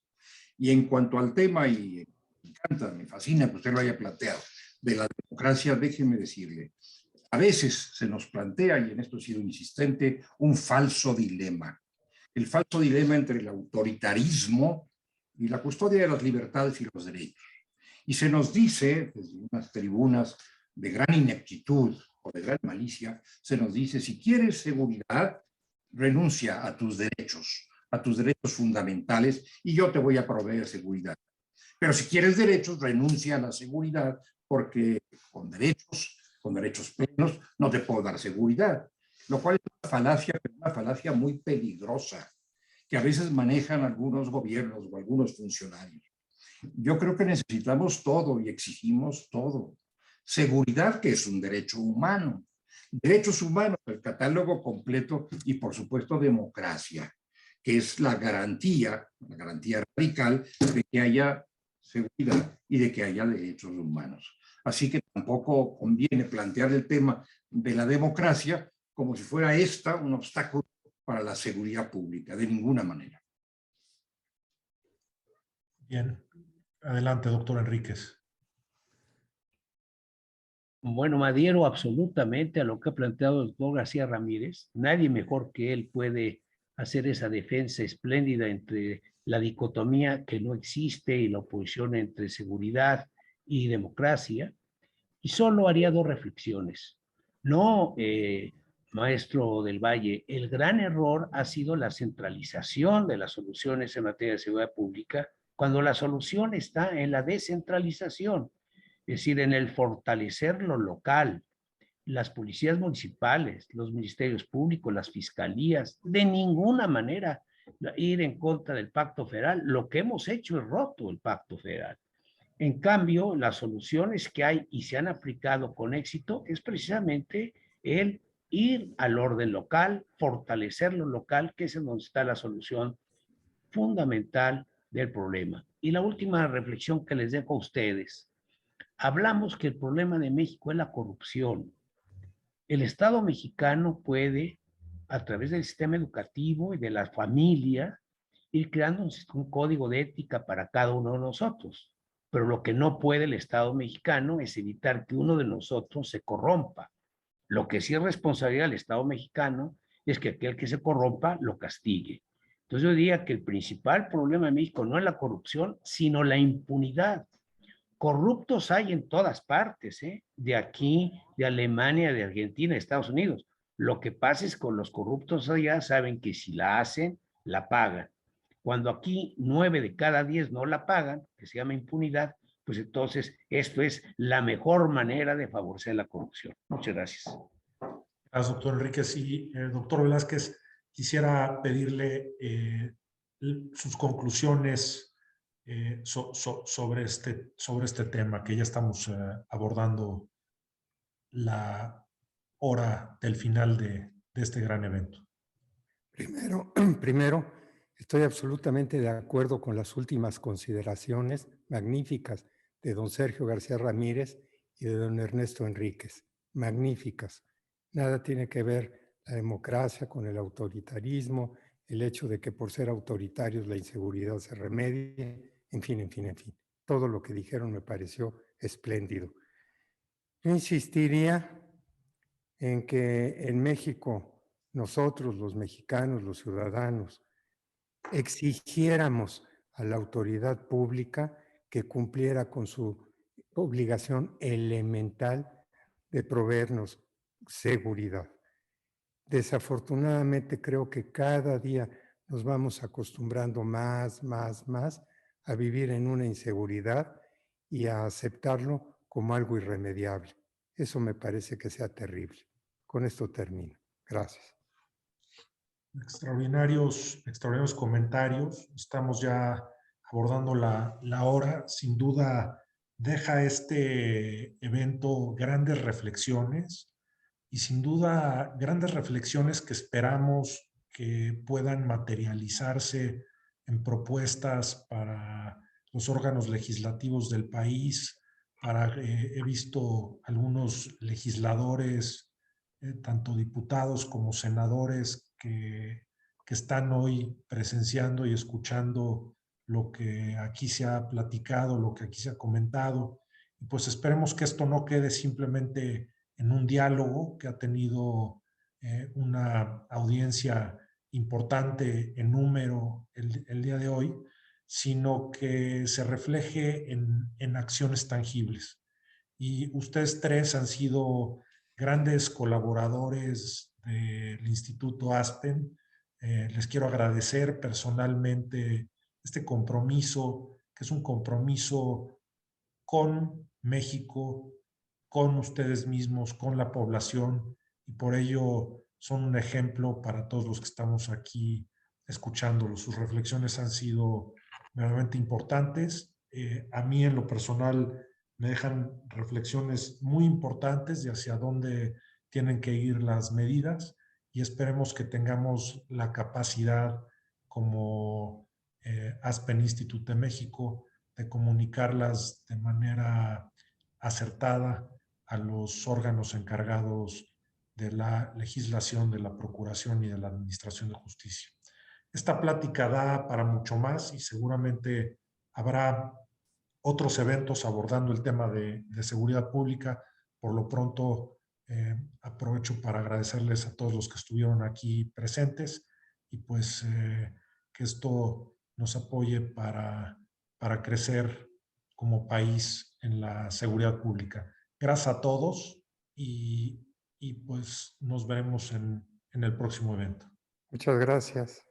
Speaker 2: Y en cuanto al tema, y me encanta, me fascina que usted lo haya planteado, de la democracia, déjeme decirle, a veces se nos plantea, y en esto he sido insistente, un falso dilema. El falso dilema entre el autoritarismo y la custodia de las libertades y los derechos. Y se nos dice, desde unas tribunas de gran ineptitud o de gran malicia, se nos dice, si quieres seguridad, renuncia a tus derechos fundamentales y yo te voy a proveer seguridad. Pero si quieres derechos, renuncia a la seguridad porque con derechos plenos, no te puedo dar seguridad. Lo cual es una falacia muy peligrosa que a veces manejan algunos gobiernos o algunos funcionarios. Yo creo que necesitamos todo y exigimos todo. Seguridad, que es un derecho humano. Derechos humanos, el catálogo completo y, por supuesto, democracia, que es la garantía radical de que haya seguridad y de que haya derechos humanos. Así que tampoco conviene plantear el tema de la democracia como si fuera esta un obstáculo para la seguridad pública, de ninguna manera.
Speaker 1: Bien. Adelante, doctor Enríquez.
Speaker 3: Bueno, me adhiero absolutamente a lo que ha planteado el doctor García Ramírez. Nadie mejor que él puede hacer esa defensa espléndida entre la dicotomía que no existe y la oposición entre seguridad y democracia. Y solo haría dos reflexiones. No, maestro del Valle, el gran error ha sido la centralización de las soluciones en materia de seguridad pública, cuando la solución está en la descentralización, es decir, en el fortalecer lo local, las policías municipales, los ministerios públicos, las fiscalías, de ninguna manera ir en contra del pacto federal. Lo que hemos hecho es roto el pacto federal. En cambio, las soluciones que hay y se han aplicado con éxito es precisamente el ir al orden local, fortalecer lo local, que es en donde está la solución fundamental del problema. Y la última reflexión que les dejo a ustedes. Hablamos que el problema de México es la corrupción. El Estado mexicano puede, a través del sistema educativo y de la familia, ir creando un código de ética para cada uno de nosotros. Pero lo que no puede el Estado mexicano es evitar que uno de nosotros se corrompa. Lo que sí es responsabilidad del Estado mexicano es que aquel que se corrompa lo castigue. Entonces yo diría que el principal problema de México no es la corrupción, sino la impunidad. Corruptos hay en todas partes, ¿eh? De aquí, de Alemania, de Argentina, de Estados Unidos. Lo que pasa es que con los corruptos allá saben que si la hacen, la pagan. Cuando aquí 9 de cada 10 no la pagan, que se llama impunidad, pues entonces esto es la mejor manera de favorecer la corrupción. Muchas gracias.
Speaker 1: Gracias, doctor Enríquez. Y doctor Velázquez, quisiera pedirle sus conclusiones sobre este tema, que ya estamos abordando la hora del final de este gran evento.
Speaker 4: Primero, estoy absolutamente de acuerdo con las últimas consideraciones magníficas de don Sergio García Ramírez y de don Ernesto Enríquez. Magníficas. Nada tiene que ver la democracia con el autoritarismo, el hecho de que por ser autoritarios la inseguridad se remedie, en fin. Todo lo que dijeron me pareció espléndido. Yo insistiría en que en México nosotros, los mexicanos, los ciudadanos, exigiéramos a la autoridad pública que cumpliera con su obligación elemental de proveernos seguridad. Desafortunadamente creo que cada día nos vamos acostumbrando más a vivir en una inseguridad y a aceptarlo como algo irremediable. Eso me parece que sea terrible. Con esto termino. Gracias.
Speaker 1: Extraordinarios comentarios. Estamos ya abordando la hora. Sin duda, deja este evento grandes reflexiones y sin duda grandes reflexiones que esperamos que puedan materializarse en propuestas para los órganos legislativos del país. He visto algunos legisladores, tanto diputados como senadores, que están hoy presenciando y escuchando lo que aquí se ha platicado, lo que aquí se ha comentado. Y pues esperemos que esto no quede simplemente en un diálogo que ha tenido una audiencia importante en número el día de hoy, sino que se refleje en acciones tangibles. Y ustedes tres han sido grandes colaboradores del Instituto Aspen. Les quiero agradecer personalmente este compromiso, que es un compromiso con México, con ustedes mismos, con la población, y por ello son un ejemplo para todos los que estamos aquí escuchándolos. Sus reflexiones han sido realmente importantes. A mí en lo personal me dejan reflexiones muy importantes de hacia dónde tienen que ir las medidas, y esperemos que tengamos la capacidad como Aspen Institute de México de comunicarlas de manera acertada a los órganos encargados de la legislación, de la procuración y de la administración de justicia. Esta plática da para mucho más y seguramente habrá otros eventos abordando el tema de seguridad pública. Por lo pronto, aprovecho para agradecerles a todos los que estuvieron aquí presentes y pues que esto nos apoye para crecer como país en la seguridad pública. Gracias a todos y pues nos veremos en el próximo evento.
Speaker 4: Muchas gracias.